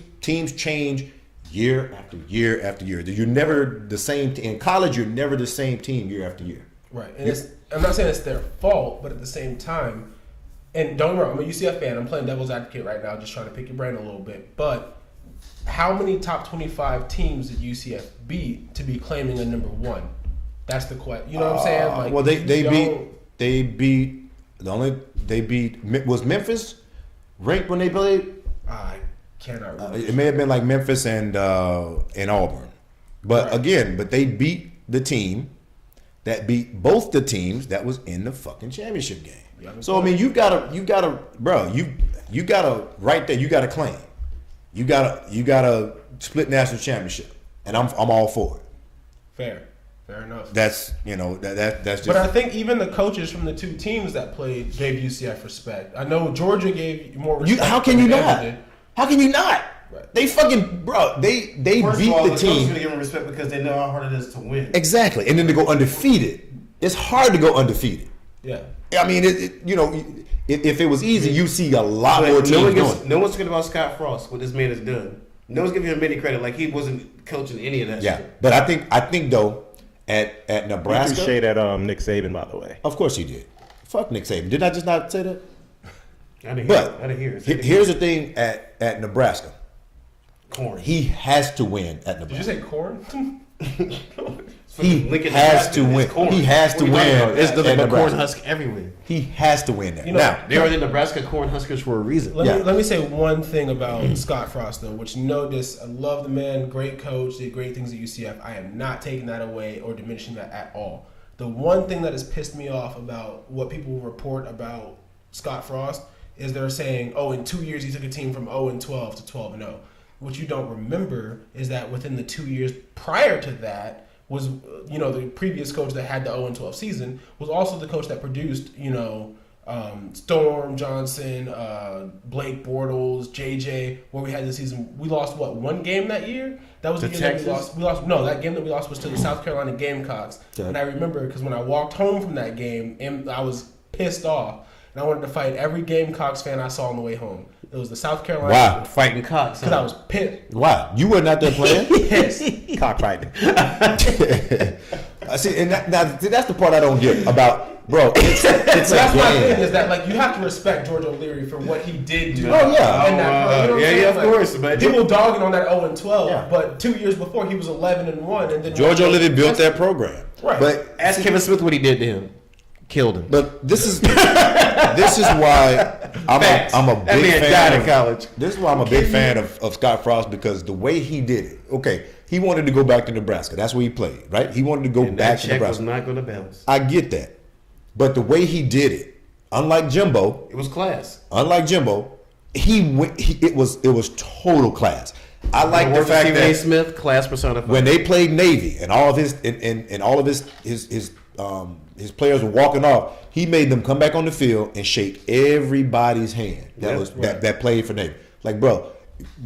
change year after year after year. You're never the same in college. You're never the same team year after year. Right. And I'm not saying it's their fault, but at the same time, and don't get me wrong, I'm a UCF fan. I'm playing devil's advocate right now, just trying to pick your brain a little bit. But how many top 25 teams did UCF beat to be claiming a number one? That's the question. You know what I'm saying? Like, well, they don't- beat was Memphis ranked when they played. I cannot remember. It may have been like Memphis and Auburn, but Right. but they beat the team that beat both the teams that was in the fucking championship game. Yeah, So I mean, you gotta, bro, you gotta right there. You gotta claim. You gotta split national championship, and I'm all for it. Fair enough. That's that's just. But I think even the coaches from the two teams that played gave UCF respect. I know Georgia gave more respect. How can you than not? Ever did. How can you not? Right. They fucking they First beat of all, the coach is team gonna give them respect because they know how hard it is to win. exactly, and then to go undefeated. It's hard to go undefeated. Yeah. I mean, if it was easy, you see a lot more teams doing it. No one's talking about Scott Frost, what this man has done. No one's giving him any credit. Like he wasn't coaching any of that. Yeah, shit. but I think though at We threw Nebraska, shade at Nick Saban, by the way. of course he did. Fuck Nick Saban. Did I just not say that? I didn't hear. But it. I didn't hear. It. here's the thing at Nebraska. corn. He has to win at Did you Nebraska. say corn? He Lincoln, has Nebraska, to win. it's corn. He has What to are you talking win. about? There's at nothing but corn Nebraska. husk everywhere. He has to win there. You know, Now, They are the Nebraska corn huskers for a reason. Let me say one thing about Scott Frost though, which I love the man, great coach, did great things at UCF. I am not taking that away or diminishing that at all. The one thing that has pissed me off about what people report about Scott Frost is they're saying, oh, in 2 years he took a team from 0-12 to 12-0. What you don't remember is that within the 2 years prior to that was, the previous coach that had the 0-12 season was also the coach that produced, Storm Johnson, Blake Bortles, JJ, where we had the season. We lost, one game that year? That was the To game that Texas? we lost. No, that game that we lost was to the South Carolina Gamecocks. Okay. And I remember because when I walked home from that game, I was pissed off. And I wanted to fight every Gamecocks fan I saw on the way home. It was the South Carolina. Wow. Fighting cocks. Because I was pissed. wow, you were not there playing. Pissed. Cockfighting. I see, and that's the part I don't get about, bro. It's So a that's my thing game. is that you have to respect George O'Leary for what he did do. Oh, yeah. And that, you know what I'm saying? of course. But People dogging on that 0-12, Yeah. but 2 years before he was 11-1, and then George O'Leary built that program, Right. But ask Kevin Smith what he did to him. Killed him. But this is why Facts. I'm a That big man fan died in of, college. This is why I'm a big fan of Scott Frost, because the way he did it. Okay, he wanted to go back to Nebraska. That's where he played, right? He wanted to go And back that to check was Nebraska. not going to bounce. I get that, but the way he did it, unlike Jimbo, It was class. it was total class. I like the fact Stephen A. that Smith, class personified. when they played Navy and all of his and all of his players were walking off, he made them come back on the field and shake everybody's hand that played for Navy. Like, bro,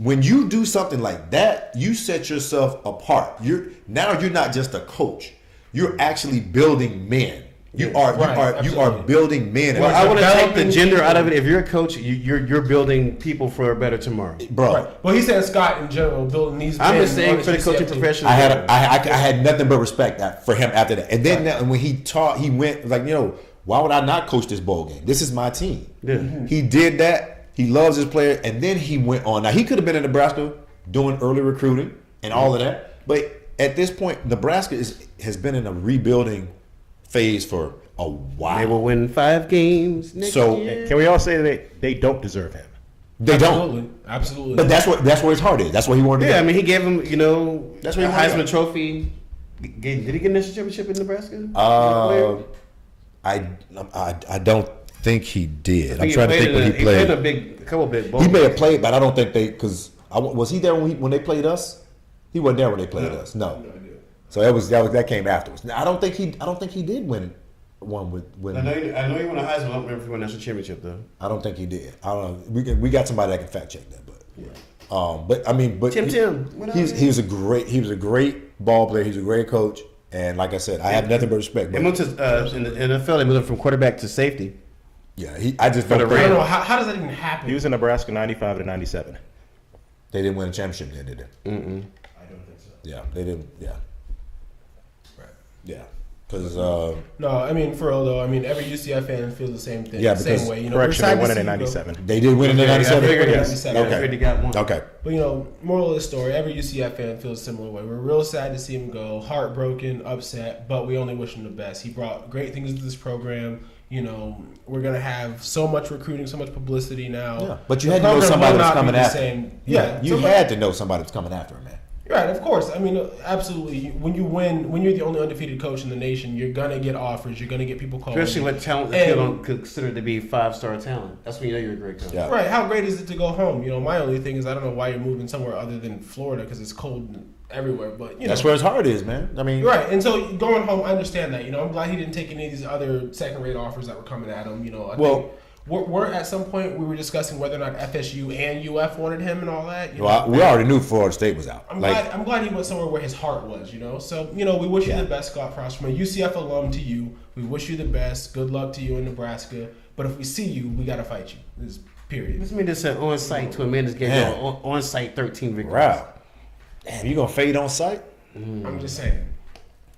when you do something like that, you set yourself apart. You're not just a coach. You're actually building men. You are absolutely. building men. Well, I want to take the developing gender out of it. people. If you're a coach, you're building people for a better tomorrow. bro. Right. Well, he said Scott in general building these. I'm men just saying on for the his coaching UCF team. profession. I had nothing but respect for him after that. And then when he taught, he went like, why would I not coach this bowl game? This is my team. Yeah. He did that. He loves his players, and then he went on. Now he could have been in Nebraska doing early recruiting and all of that, but at this point, Nebraska has been in a rebuilding phase for a while. They will win 5 games next So- year. Can we all say that they don't deserve him? They don't. Absolutely. But that's where his heart is. That's where he wanted to Yeah, I go. mean, he gave him, That's a what he wanted to Heisman go. Trophy. Did he get a national championship in Nebraska? I don't think he did. I'm He trying to played think when he He played played. a couple big ball He may have games. played, but I don't think because was he there when they played us? He wasn't there when they played No. us. No. So that came afterwards. Now, I don't think he did win one with. I know he won a Heisman. I don't remember if he won a national championship though. I don't think he did. I don't know. We got somebody that can fact check that, but Tim. He was a great ball player. He's a great coach, and like I said, I have nothing but respect. They But, moved to in the NFL. They moved him from quarterback to safety. yeah, I just For the don't I think don't know how does that even happen. He was in Nebraska 95 to 97. they didn't win a championship then, did they? I don't think so. Yeah, they didn't. Yeah, Right. yeah. Because No, I mean for real though. I mean every UCF fan feels the same thing. Yeah, same because- way. You know, Correction, we're they won sad it to in see you go. '97. they did win in the Yeah, I 97. figured Yes. 97. Okay. Already got one. Okay. But you know, moral of the story: every UCF fan feels a similar way. We're real sad to see him go, heartbroken, upset, but we only wish him the best. He brought great things to this program. You know, we're gonna have so much recruiting, so much publicity now. Yeah. But you The had to know program somebody will was not be coming the after. same. Yeah, you somebody- had to know somebody was coming after him, man. Right, of course. I mean, absolutely. When you win, when you're the only undefeated coach in the nation, you're gonna get offers. You're gonna get people calling. Especially with talent that And- people don't consider to be 5-star talent. That's when you know you're a great coach. Yeah. Right. How great is it to go home? You know, my only thing is I don't know why you're moving somewhere other than Florida because it's cold everywhere. But you know, That's where his heart is, man. I mean, right. And so going home, I understand that. You know, I'm glad he didn't take any of these other second-rate offers that were coming at him. You know, I Well- think we're at some point we were discussing whether or not FSU and UF wanted him and all that. You know? well, we already knew Florida State was out. I'm Like, glad he went somewhere where his heart was, you know. So, you know, we wish you the best, Scott Frost. From a UCF alum to you, we wish you the best. Good luck to you in Nebraska. But if we see you, we gotta fight you. This period. This mean this said on site to amend this game. Man. On site 13 victories. wow. Damn, you gonna fade on sight? I'm just saying.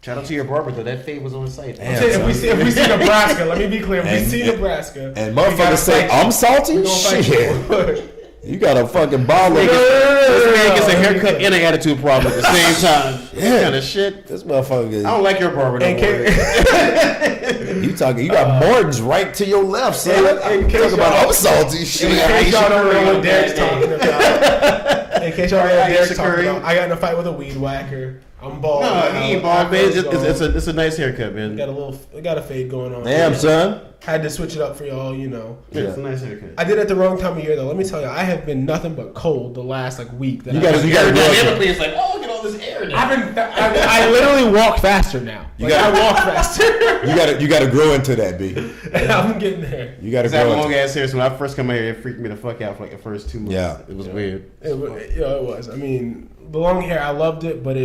Shout out to your barber though. That fade was on site. Damn. I'm saying, if we see Nebraska, let me be clear. If we And- see Nebraska, And we gotta motherfuckers say fight you. I'm salty. We gonna fight Shit, you got a fucking ball of This man gets a Yeah. haircut and an attitude problem at the same time. Yeah. That kind of shit. this motherfucker. I don't like your barber no And more. You talking? You got Morton's right to your left, son. in case Talking about y'all- I'm salty. Shit. In case y'all don't know Curry what Derek's on talking about. In case y'all don't know what Aisha Derek's talking Curry. about, I got in a fight with a weed whacker. I'm bald. No, he ain't bald, man. It's a nice haircut, man. got a fade going on. Damn, son. Had to switch it up for y'all, you know. Yeah, it's a nice haircut. I did it at the wrong time of year though. Let me tell you, I have been nothing but cold the last week. That You I've gotta- been- you gotta grow up. Dynamically, it's like, oh, look at all this air now. I literally walk faster now. You Like, gotta- I walk faster. You gotta grow into that, B. I'm getting there. You gotta It's that grow long into. ass hair. So when I first come out here, it freaked me the fuck out for like the first 2 months. Yeah. It was weird. It was. I mean, the long hair, I loved it, but it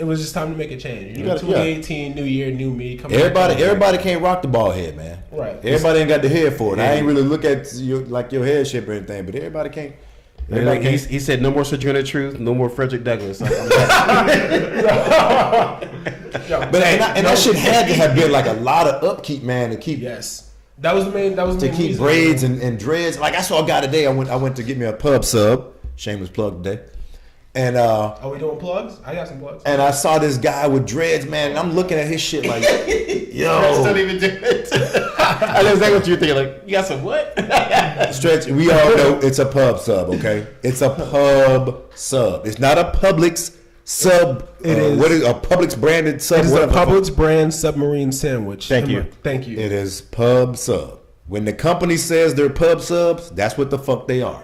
was just time to make a change. You know, gotta- yeah. 2018, new year, new me. Coming back to the- Everybody can't rock the ball head, man. Right. Everybody ain't got the head for it. I Yeah. ain't really look at your head shape or anything, but everybody can't. Everybody He, can't. he said, no more Searching the Truth, no more Frederick Douglass. But and that shit had to have been like a lot of upkeep, man, to keep Yes, that was the main. That was the to main keep reason. braids and dreads. Like I saw a guy today. I went to get me a pub sub. Shameless plug today. And Are we doing plugs? I got some plugs. I saw this guy with dreads, man. And I'm looking at his shit like, Don't yo, even do it. I know exactly what you're thinking. Like, you got some what? Stretch. We all know it's a pub sub, okay? It's a pub sub. It's not a Publix sub. It is. What is a Publix branded sub? It is a whatever the fuck. Publix brand submarine sandwich. Thank you. Thank you. It is pub sub. When the company says they're pub subs, that's what the fuck they are.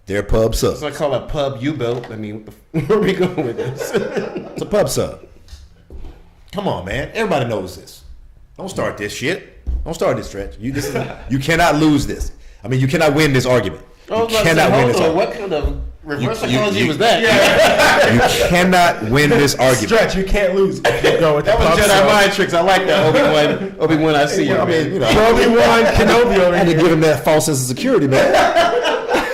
They're pub subs. So I call a pub U-boat. I mean, where are we going with this? It's a pub sub. Come on, man. Everybody knows this. Don't start this shit. Don't start this stretch. You cannot lose this. I mean, you cannot win this argument. You cannot win this argument. What kind of reverse You- psychology you- was that? You cannot win this argument. Stretch, you can't lose. You go with the That was pub Jedi sub. mind tricks. I like that, Obi-Wan. Obi-Wan, I see you, I mean, man. you know, Obi-Wan Kenobi over I had to here. give him that false sense of security, man.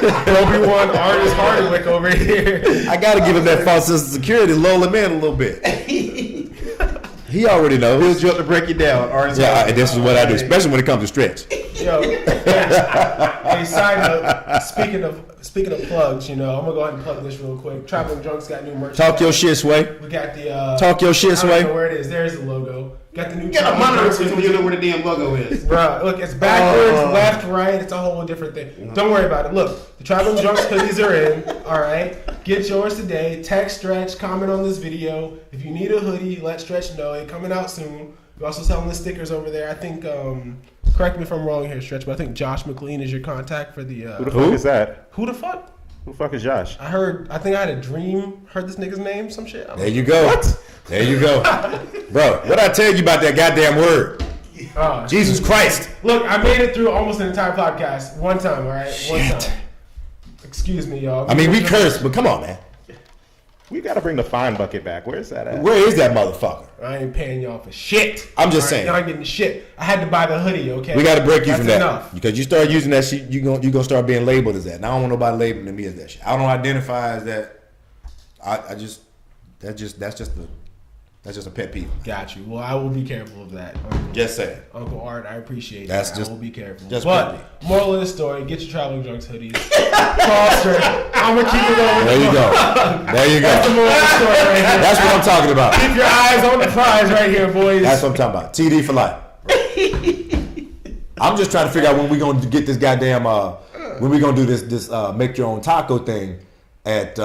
Obi-Wan Artist Hardwick over here. I got to give him that false sense of security, lull him in a little bit. He already knows. Who's you up to break you down? Artist Yeah, this is what I do, especially when it comes to stretch. Yo, hey, side note. Speaking of plugs, you know, I'm gonna go ahead and plug this real quick. Traveling Drunks got new merch. Talk your shit, Sway. We got the Talk your shit, I don't Sway. know where it is. There's the logo. Got the new. You got a Traveling monitor Drunks so you know where the damn logo is. Bro, look, it's backwards, left, right. It's a whole different thing. Don't worry about it. Look, the Traveling Drunks hoodies are in. All right, get yours today. Text Stretch, comment on this video. If you need a hoodie, let Stretch know. It's coming out soon. We're also selling the stickers over there. I think, correct me if I'm wrong here, Stretch, but I think Josh McLean is your contact for the. Who the fuck is that? Who the fuck? Who the fuck is Josh? I think I had a dream. Heard this nigga's name, some shit. There you go. There you go. Bro, what I tell you about that goddamn word? Oh, Jesus Christ. Look, I made it through almost an entire podcast one time. All right, one Shit. time. Excuse me, y'all. I mean, we curse, but come on, man. We gotta bring the fine bucket back. Where's that at? Where is that motherfucker? I ain't paying y'all for shit. I'm just All saying. Y'all ain't getting shit. I had to buy the hoodie, okay? We got to break you That's from that. enough. Because you start using that shit, you gonna start being labeled as that. And I don't want nobody labeling me as that shit. I don't identify as that. That's just That's just a pet peeve. Got you. Well, I will be careful of that. Just saying. Uncle Art, I appreciate That's that. just- I will be careful. just but petty. moral of the story: get your traveling drunks hoodies. Foster, I'm gonna keep it going. There you go. There you That's the go. moral of the story right here. That's what I'm talking about. Keep your eyes on the prize right here, boys. That's what I'm talking about. TD for life. I'm just trying to figure out when we gonna get this goddamn when we gonna do this make your own taco thing at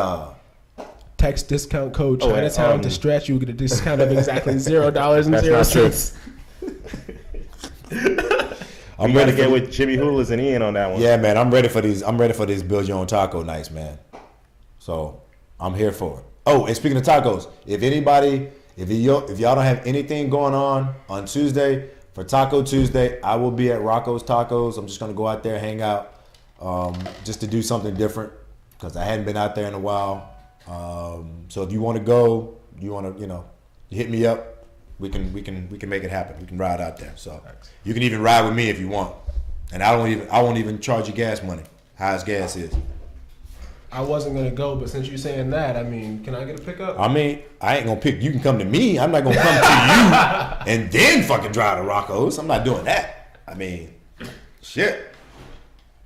Text discount code Oh, Chinatown to stretch. You get a discount of exactly $0.00. That's not I'm We got ready to get for with Jimmy Houlis and Ian on that one. yeah, man. I'm ready for these build your own taco nights, man. So I'm here for it. Oh, and speaking of tacos, if y'all don't have anything going on Tuesday for Taco Tuesday, I will be at Rocco's Tacos. I'm just gonna go out there, hang out, just to do something different because I hadn't been out there in a while. So if you want to go, you hit me up. We can make it happen. We can ride out there. So you can even ride with me if you want, and I won't even charge you gas money. Highest gas is. I wasn't gonna go, but since you're saying that, I mean, can I get a pickup? I mean, I ain't gonna pick. You can come to me. I'm not gonna come to you and then fucking drive to Rocco's. I'm not doing that. I mean, shit.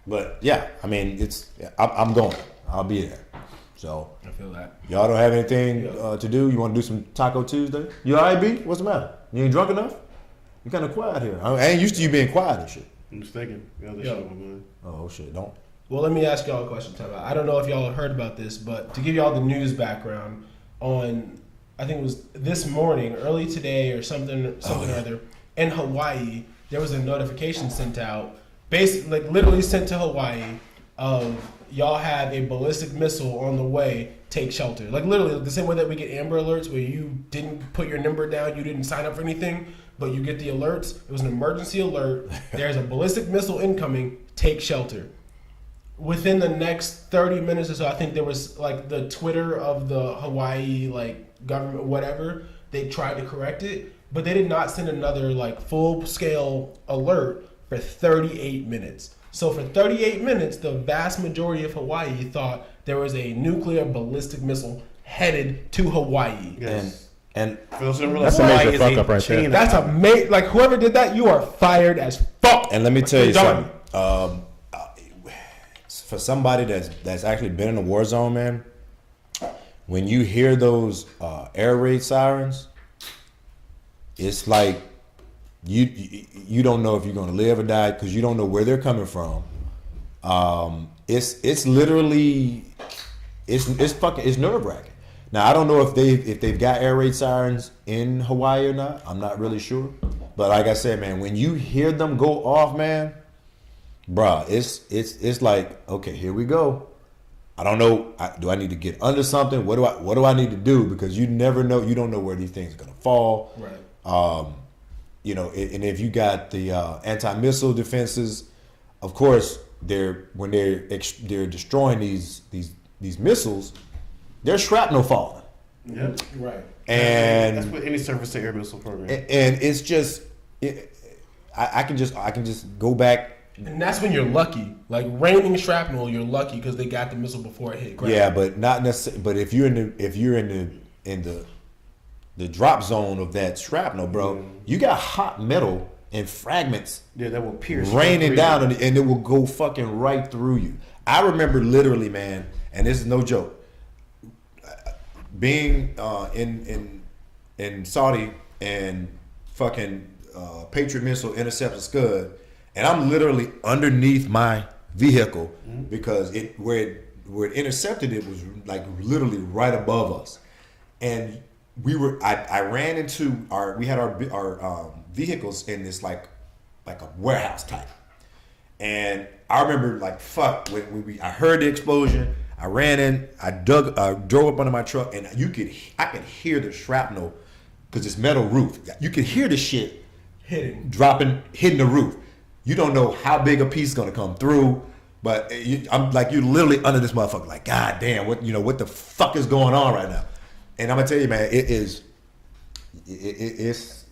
But yeah, I mean, I'm going. I'll be there. So I feel that. y'all don't have anything to do? You want to do some Taco Tuesday? You all right, B? What's the matter? You ain't drunk enough? You kind of quiet here. I ain't used to you being quiet and shit. I'm just thinking. The other Yo. shit on my mind. Oh shit, don't. Well, let me ask y'all a question, Time out. I don't know if y'all heard about this, but to give y'all the news background on, I think it was this morning, early today or something or other, in Hawaii, there was a notification sent out, basically, like literally sent to Hawaii of y'all have a ballistic missile on the way, take shelter. Like literally the same way that we get Amber Alerts where you didn't put your number down, you didn't sign up for anything, but you get the alerts. It was an emergency alert. There's a ballistic missile incoming, take shelter. Within the next 30 minutes or so, I think there was like the Twitter of the Hawaii like government, whatever, they tried to correct it, but they did not send another like full scale alert for 38 minutes. So for 38 minutes, the vast majority of Hawaii thought there was a nuclear ballistic missile headed to Hawaii. Yes. And For those who don't realize, That's a major Hawaii is fuck a up right there. chain of That's islands. like whoever did that, you are fired as fuck. And let me tell you Done. something. For somebody that's actually been in a war zone, man, when you hear those air raid sirens, it's like you don't know if you're gonna live or die because you don't know where they're coming from. It's literally it's nerve wracking. Now I don't know if they've got air raid sirens in Hawaii or not. I'm not really sure. But like I said, man, when you hear them go off, man, bruh, it's like, okay, here we go. I don't know. Do I need to get under something? What do I need to do? Because you never know. You don't know where these things are gonna fall. Right. And if you got the anti-missile defenses, of course, when they're destroying these missiles, there's shrapnel falling, Yep. Right. and That's what any surface-to-air missile program. and it's just, I can just go back. And that's when you're lucky. Like raining shrapnel, you're lucky because they got the missile before it hit ground. Yeah, but not necessarily. But if you're in the drop zone of that shrapnel, bro, you got hot metal and fragments Yeah, that will pierce. raining down, and it will go fucking right through you. I remember literally, man, and this is no joke, being in Saudi and fucking Patriot missile intercepts a Scud, and I'm literally underneath my vehicle because where it intercepted it was like literally right above us, and I ran into we had our vehicles in this like a warehouse type, and I remember like fuck when I heard the explosion. I ran in, I drove up under my truck, and I could hear the shrapnel because it's metal roof. You could hear the shit hitting the roof. You don't know how big a piece is gonna come through, but I'm like, you're literally under this motherfucker. Like, god damn, what the fuck is going on right now? And I'm gonna tell you, man,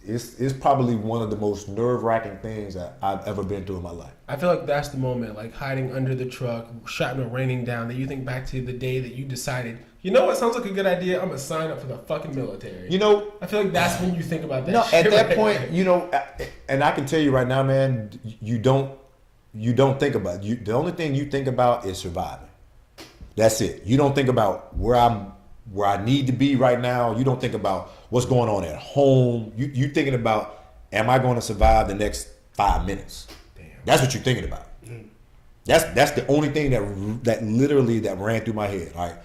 it's probably one of the most nerve-wracking things that I've ever been through in my life. I feel like that's the moment, like hiding under the truck, shrapnel raining down, that you think back to the day that you decided You know what sounds like a good idea? I'm gonna sign up for the fucking military. You know, I feel like that's when you think about that. no, shit at that right point, there. you know, and I can tell you right now, man, you don't think about the only thing you think about is surviving. That's it. You don't think about where I need to be right now. You don't think about what's going on at home. You thinking about, am I going to survive the next 5 minutes? Damn. That's what you're thinking about. That's the only thing that literally that ran through my head. Like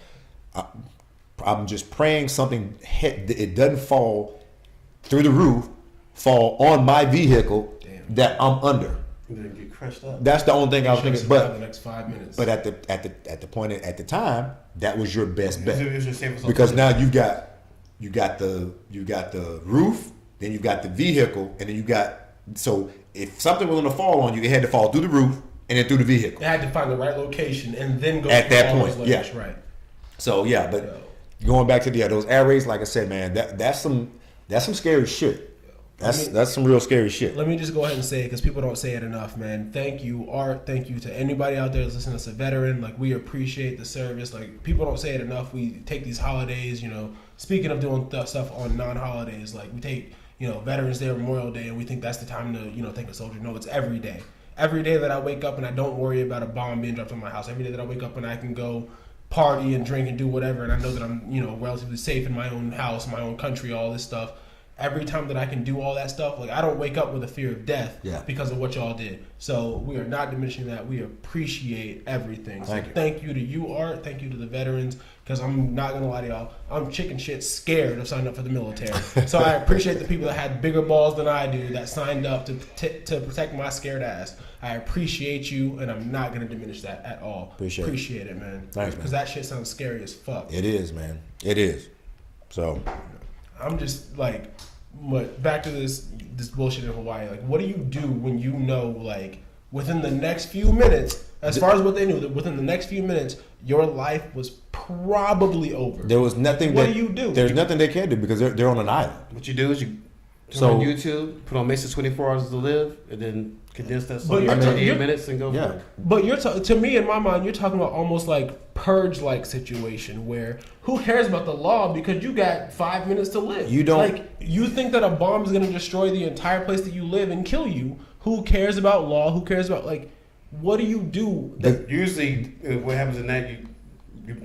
I'm just praying something it doesn't fall through the roof, fall on my vehicle that I'm under. You didn't get crushed up. That's the only thing I was Should've thinking. survived But the next 5 minutes. but at the point at the time, that was your best bet. It was your safest Because alternative. now you got the roof, then you got the vehicle, and then you got, so if something was going to fall on you, it had to fall through the roof and then through the vehicle. They had to find the right location and then go At through that all point, those layers. yeah. Right. So yeah, but going back to those air raids, like I said, man, that's some scary shit. That's some real scary shit. Let me just go ahead and say it because people don't say it enough, man. Thank you, Art. Thank you to anybody out there that's listening that's a veteran. Like, we appreciate the service. Like, people don't say it enough. We take these holidays, speaking of doing stuff on non-holidays, like we take, Veterans Day, Memorial Day, and we think that's the time to, thank a soldier. No, it's every day. Every day that I wake up and I don't worry about a bomb being dropped on my house. Every day that I wake up and I can go party and drink and do whatever, and I know that I'm, relatively safe in my own house, my own country, all this stuff. Every time that I can do all that stuff, like, I don't wake up with a fear of death because of what y'all did. So we are not diminishing that. We appreciate everything. So thank you to you, Art. Thank you to the veterans, because I'm not going to lie to y'all. I'm chicken shit scared of signing up for the military. So I appreciate the people that had bigger balls than I do that signed up to protect my scared ass. I appreciate you, and I'm not going to diminish that at all. Appreciate it, man. Thanks, man. Because that shit sounds scary as fuck. It is, man. It is. So I'm just like, back to this bullshit in Hawaii. Like, what do you do when you know, like, within the next few minutes, as far as what they knew, that within the next few minutes, your life was probably over? there was nothing. What do you do? There's nothing they can do because they're on an island. What you do is you turn So- on YouTube, put on Mesa 24 Hours to Live, and then condense that But song you're into ta- 8 you're- minutes and go Yeah. for it. But to me, in my mind, you're talking about almost like purge-like situation where who cares about the law because you got 5 minutes to live. You don't- like, you think that a bomb is going to destroy the entire place that you live and kill you. Who cares about law? Who cares about, like, what do you do? Usually, what happens in that,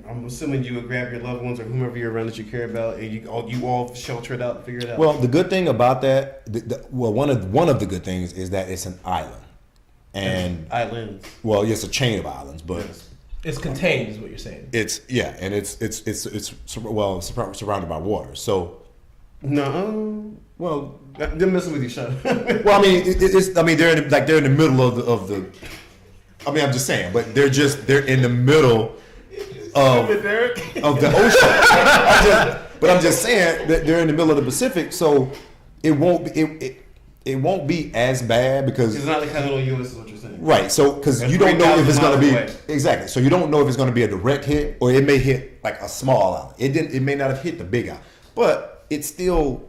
I'm assuming you would grab your loved ones or whomever you're around that you care about, and you all shelter it out, figure it out. Well, the good thing about that, one of the good things is that it's an island, and islands. well, it's a chain of islands, but It's contained, is what you're saying. it's and it's surrounded by water. So, No, well, they're messing with each other. well, I mean, they're in the middle of the. I mean, I'm just saying, but they're in the middle of the ocean. I'm just saying that they're in the middle of the Pacific, so it won't be as bad because It's not the continental U.S. is what you're saying. right. So because That's you don't know if it's going to be 3,000 miles away. exactly. So you don't know if it's going to be a direct hit or it may hit like a small island. It may not have hit the big island, but it's still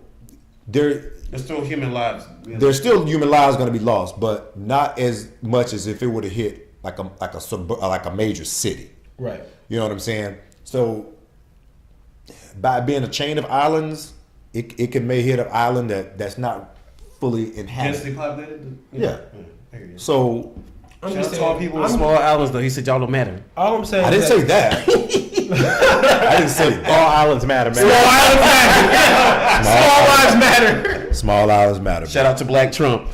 there. There's still human lives. There's still human lives going to be lost, but not as much as if it would have hit like a major city. Right. You know what I'm saying? So by being a chain of islands, it may hit an island that's not fully inhabited. densely populated. Yeah. I hear you. So I'm Shout just out to saying, all people with small islands, though. He said y'all don't matter. all I'm saying I didn't is say that. I didn't say that. All islands matter, man. Small lives matter. Small islands matter. Shout out to Black Trump.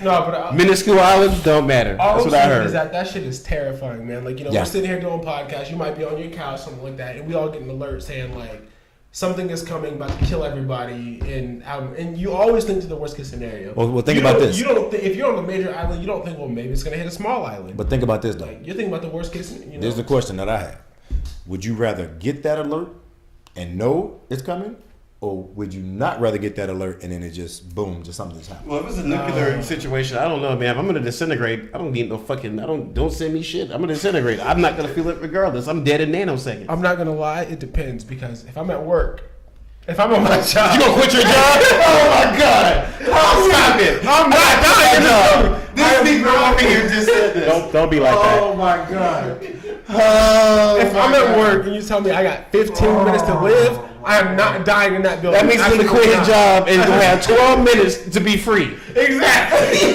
No, but Minuscule islands don't matter. all That's I'm what I saying is heard. that shit is terrifying, man. Like, Yeah. we're sitting here doing podcasts. You might be on your couch, something like that, and we all get an alert saying, like, something is coming, about to kill everybody, and you always think to the worst case scenario. Well, think You about don't- this. You don't think, if you're on a major island, you don't think, well, maybe it's gonna hit a small island. But think about this though. like, you're thinking about the worst case. There's the question that I have. Would you rather get that alert and know it's coming, or would you not rather get that alert and then it just boom, just something just happened? Well, if it's a nuclear situation, I don't know, man. If I'm gonna disintegrate, I don't need no fucking. Don't send me shit. I'm gonna disintegrate. I'm not gonna feel it regardless. I'm dead in nanoseconds. I'm not gonna lie, it depends, because if I'm at work If I'm on my job, You gonna quit your job? Oh my god! Oh, stop it! I'm not dying. This Negro over here just said this. Don't be like that. my god. If I'm at work and you tell me I got 15 minutes to live, I am not dying in that building. That means he's gonna quit his job and he's gonna have 12 minutes to be free. Exactly.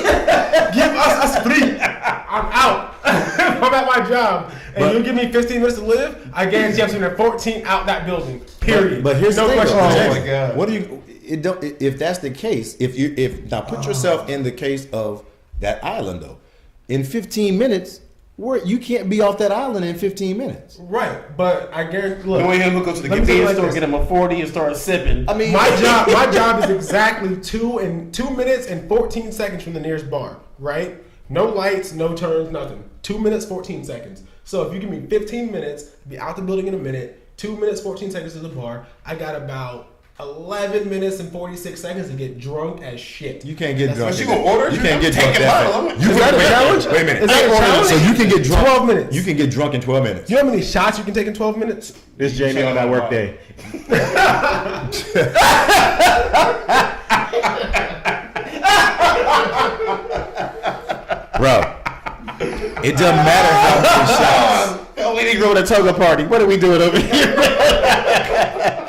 Give us a free. I'm out. If I'm at my job and you give me 15 minutes to live, I guarantee I'm spending 14 out that building. Period. But here's no the thing. question. though. Oh my God. What do you? It don't. If that's the case, if now put yourself in the case of that island though. In 15 minutes, you can't be off that island in 15 minutes. Right, but I guarantee. Look, Knowing him, we'll go to the let me tell you convenience like store, this. get him a 40 and start sipping. I mean, My job is exactly 2 minutes and 14 seconds from the nearest bar. Right? No lights, no turns, nothing. 2 minutes, 14 seconds. So if you give me 15 minutes, be out the building in a minute. 2 minutes, 14 seconds to the bar. I got about 11 minutes and 46 seconds to get drunk as shit. You can't get drunk. But you gonna order? You You can't get take drunk a that bottle. fast. You Is that a wait, challenge? Wait a minute. Is that a challenge? So you can get drunk. 12 minutes. You can get drunk in 12 minutes. You know how many shots you can take in 12 minutes? This Jamie on that work day. Bro, it doesn't matter how many shots. Oh, we need to go to a toga party. What are we doing over here?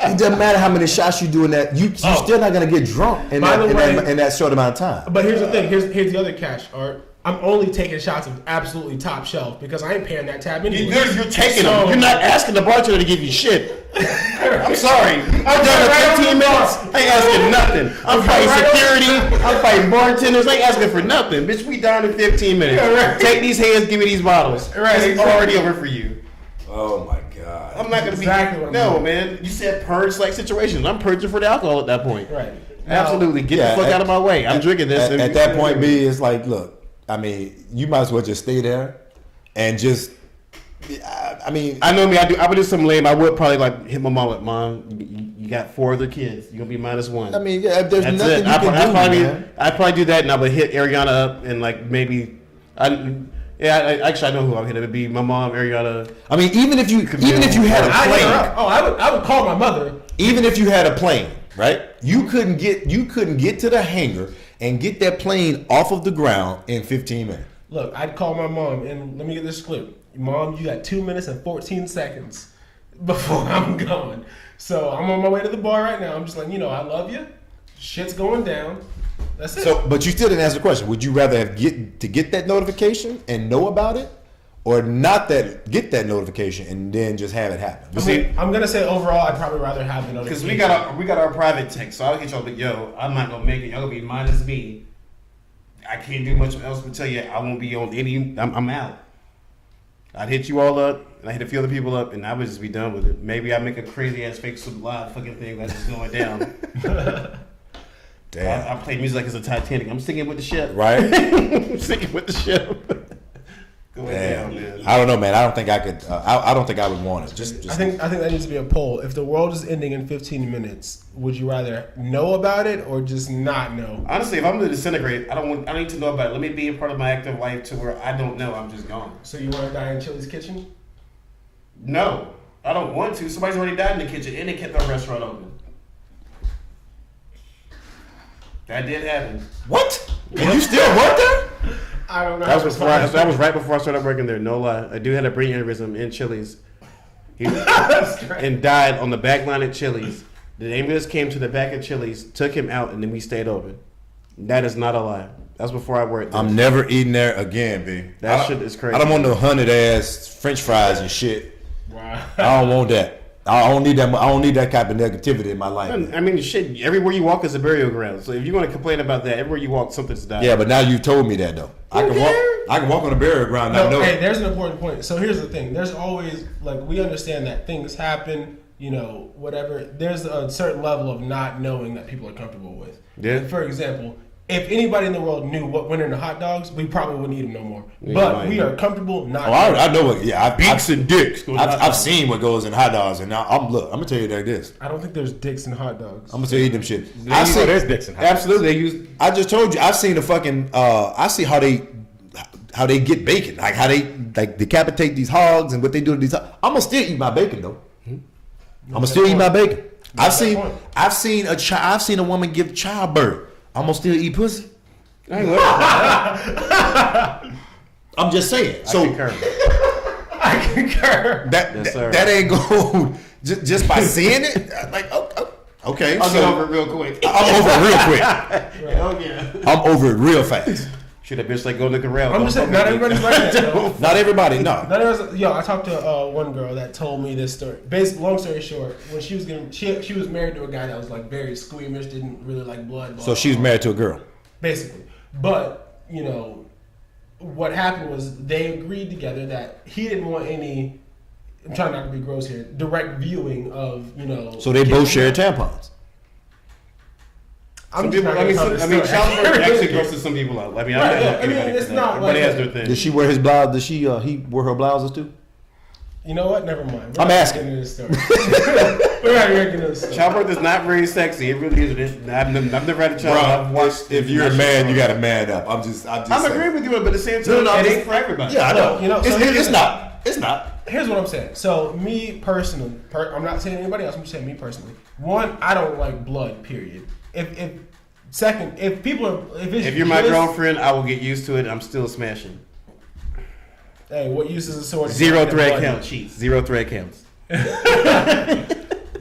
It doesn't matter how many shots you do in that. You're still not gonna get drunk in By that, the way- in that short amount of time. But here's the thing. Here's the other catch, Art. I'm only taking shots of absolutely top shelf because I ain't paying that tab anyway. You're taking So- them. You're not asking the bartender to give you shit. I'm sorry. I'm done right in 15 on the minutes. I ain't asking nothing. I'm fighting right on the security. I'm fighting bartenders. I ain't asking for nothing. Bitch, we down in 15 minutes. Yeah, right. Take these hands, give me these bottles. Right, It's exactly. already over for you. Oh my god. I'm not gonna Exactly be. what I'm No, doing. man. You said purge like situations. I'm purging for the alcohol at that point. Right. Now- Absolutely. Get Yeah, the fuck out of my way. I'm drinking this. At that point, B, it's like, look, I mean, you might as well just stay there and just. I mean, I know me. I would do something lame. I would probably like hit my mom with, Mom, you got 4 other kids. You're gonna be -1. I mean, yeah, there's That's nothing it. you can do, man. I'd probably do that, and I would hit Ariana up, and like maybe, actually I know who I would hit. It would be my mom, Ariana. I mean, even if you had a I hit her plane, up. Oh, I would call my mother. even if you had a plane, right? You couldn't get to the hangar and get that plane off of the ground in 15 minutes. Look, I'd call my mom and let me get this clip. Mom, you got 2 minutes and 14 seconds before I'm gone. So I'm on my way to the bar right now. I'm just like, I love you. Shit's going down. That's it. So, but you still didn't answer the question. Would you rather have get that notification and know about it, or not get that notification and then just have it happen? I'm gonna say overall, I'd probably rather have the Because notification. we got our private text, so I'll hit y'all. But yo, I'm not gonna make it. Y'all gonna be minus me. I can't do much else but tell you I won't be on any. I'm out. I'd hit you all up, and I hit a few other people up, and I would just be done with it. Maybe I make a crazy ass fake live fucking thing that's just going down. Damn. I play music like it's a Titanic. I'm singing with the ship. Right? I'm singing with the ship. Going Damn. down, man. I don't know, man. I don't think I could. I don't think I would want it. Just I think that needs to be a poll. If the world is ending in 15 minutes, would you rather know about it or just not know? Honestly, if I'm going to disintegrate, I need to know about it. Let me be a part of my active life to where I don't know. I'm just gone. So you want to die in Chili's kitchen? No, I don't want to. Somebody's already died in the kitchen, and they kept our restaurant open. That did happen. what? And you still work there? I don't know. That was right before I started working there. No lie, a dude had a brain aneurysm in Chili's. He and died on the back line at Chili's. The ambulance came to the back of Chili's, took him out, and then we stayed open. That is not a lie. That's before I worked there. I'm never eating there again, B. That shit is crazy. I don't want no 100-ass French fries and shit. Wow. I don't want that. I don't need that. I don't need that type of negativity in my life. I mean, shit. Everywhere you walk is a burial ground. So if you want to complain about that, everywhere you walk, something's died. Yeah, but now you told me that though. I can walk on the burial ground. And I know. Hey, there's an important point. So here's the thing. There's always, we understand that things happen, whatever. There's a certain level of not knowing that people are comfortable with. Yeah. For example, if anybody in the world knew what went into hot dogs, we probably wouldn't eat them no more. Yeah, But right. we are comfortable not. Oh, I know what. Yeah, Beaks and dicks. I've seen what goes in hot dogs, and now I'm gonna tell you like this. I don't think there's dicks in hot dogs. I'm gonna tell you them shit. There's dicks in hot dogs. Absolutely. They use. I just told you. I've seen the fucking. I see how they get bacon, like how they decapitate these hogs and what they do to these. I'm gonna still eat my bacon though. I'm gonna still eat my bacon. I've That's the seen point. I've seen a woman give childbirth. I'm gonna still eat pussy. I ain't with I'm just saying. it. So I concur. I concur. Yes, sir. that ain't gold just by seeing it. Like okay, I'll so get over it real quick. I'm over it real quick. Oh yeah. I'm over it real fast. Should that bitch like go to the corral? I'm just saying, not everybody's like that, though. Not everybody, no. Not everybody's, yo, I talked to one girl that told me this story. Basically, long story short, when she was getting, she was married to a guy that was like very squeamish, didn't really like blood. So she was married to a girl. Basically. But, you know, what happened was they agreed together that he didn't want any, I'm trying not to be gross here, direct viewing of, you know. So they both shared tampons. I'm Some just people, not gonna tell this story. childbirth actually grosses some people out. I mean, Right, I'm yeah, not I mean, everybody it's for not that. Everybody like has a- their thing. Did she wear his blouse? Did she he wear her blouses too? You know what? Never mind. I'm asking. Getting into this story. We're not getting into this story. Childbirth is not very sexy. It really isn't. I've never had a child. I've watched. if you're a man, you got to man up. I'm just I'm saying. agreeing with you, but at the same time, No, it just- ain't for everybody. Yeah, I know. You know, so here's it's the- not. It's not. Here's what I'm saying. So me personally, I'm not saying anybody else. I'm just saying me personally. One, I don't like blood. Period. Second, if people are, If you're my girlfriend, I will get used to it. I'm still smashing. Hey, what use is a sword? Zero thread counts. Cheats. Zero thread counts.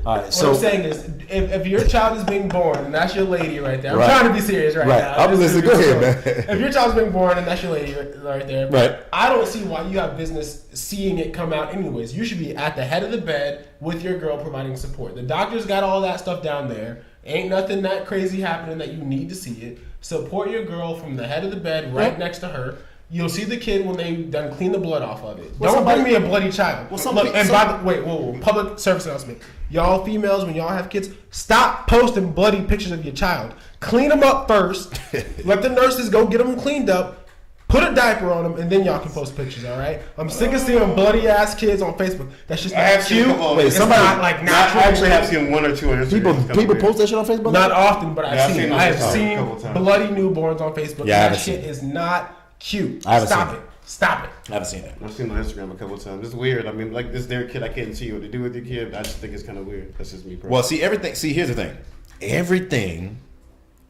All right. What So I'm saying is, if your child is being born and that's your lady right there, I'm Right. trying to be serious right now. I'm This is listening. Go a ahead, story. man. If your child's being born and that's your lady right there, Right. I don't see why you have business seeing it come out anyways. You should be at the head of the bed with your girl providing support. The doctor's got all that stuff down there. Ain't nothing that crazy happening that you need to see it. Support your girl from the head of the bed right next to her. You'll see the kid when they done clean the blood off of it. Well, Don't somebody- bring me a bloody child. Well, some Look, pe- and some- by the wait, whoa, public service announcement. Y'all females, when y'all have kids, stop posting bloody pictures of your child. Clean them up first. Let the nurses go get them cleaned up. Put a diaper on them, and then y'all can post pictures. All right? I'm sick of seeing bloody ass kids on Facebook. That's just I not have seen a cute. couple of Wait, It's somebody- not like I natural. actually have seen one or two on Instagram. people post that shit on Facebook. Not often, but Yeah, I've I've seen seen it. those I have a couple seen times. bloody newborns on Facebook. Yeah, I that haven't shit seen it. is not cute. I haven't Stop seen it. Stop it. I haven't seen that. I've seen it on Instagram a couple of times. It's weird. I mean, like this their kid, I can't see what to do with your kid. I just think it's kind of weird. That's just me personally. Well, see everything. See, here's the thing. Everything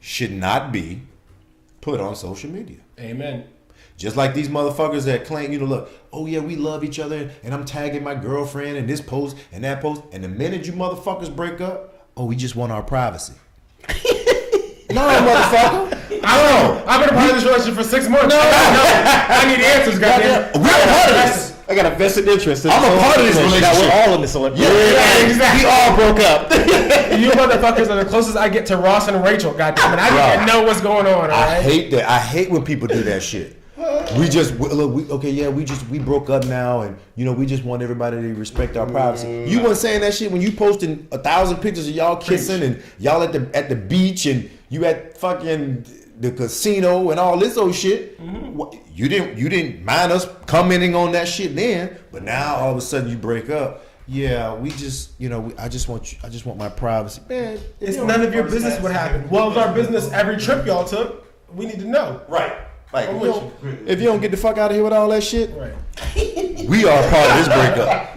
should not be put on social media. Amen. Just like these motherfuckers that claim, look, oh yeah, we love each other, and I'm tagging my girlfriend in this post and that post, and the minute you motherfuckers break up, oh, we just want our privacy. No, motherfucker. I've been a part of this relationship for 6 months. No, I need answers, goddamn. We're a part of this. I got a vested interest. I'm a part of this relationship. We're all in this relationship. Yeah, exactly. We all broke up. You motherfuckers are the closest I get to Ross and Rachel, goddamn it. I need to know what's going on, I alright? hate that. I hate when people do that shit. We broke up now, and we just want everybody to respect our privacy. You weren't saying that shit when you posting 1,000 pictures of y'all kissing and y'all at the beach and you at fucking the casino and all this old shit. What- You didn't mind us commenting on that shit then, but now all of a sudden you break up. Yeah, we just I just want my privacy, man. It's none of your business what happened. Well, it's our business every trip y'all took. We need to know. Right. Like, I'm with you. if you don't get the fuck out of here with all that shit, Right. we are part of this breakup.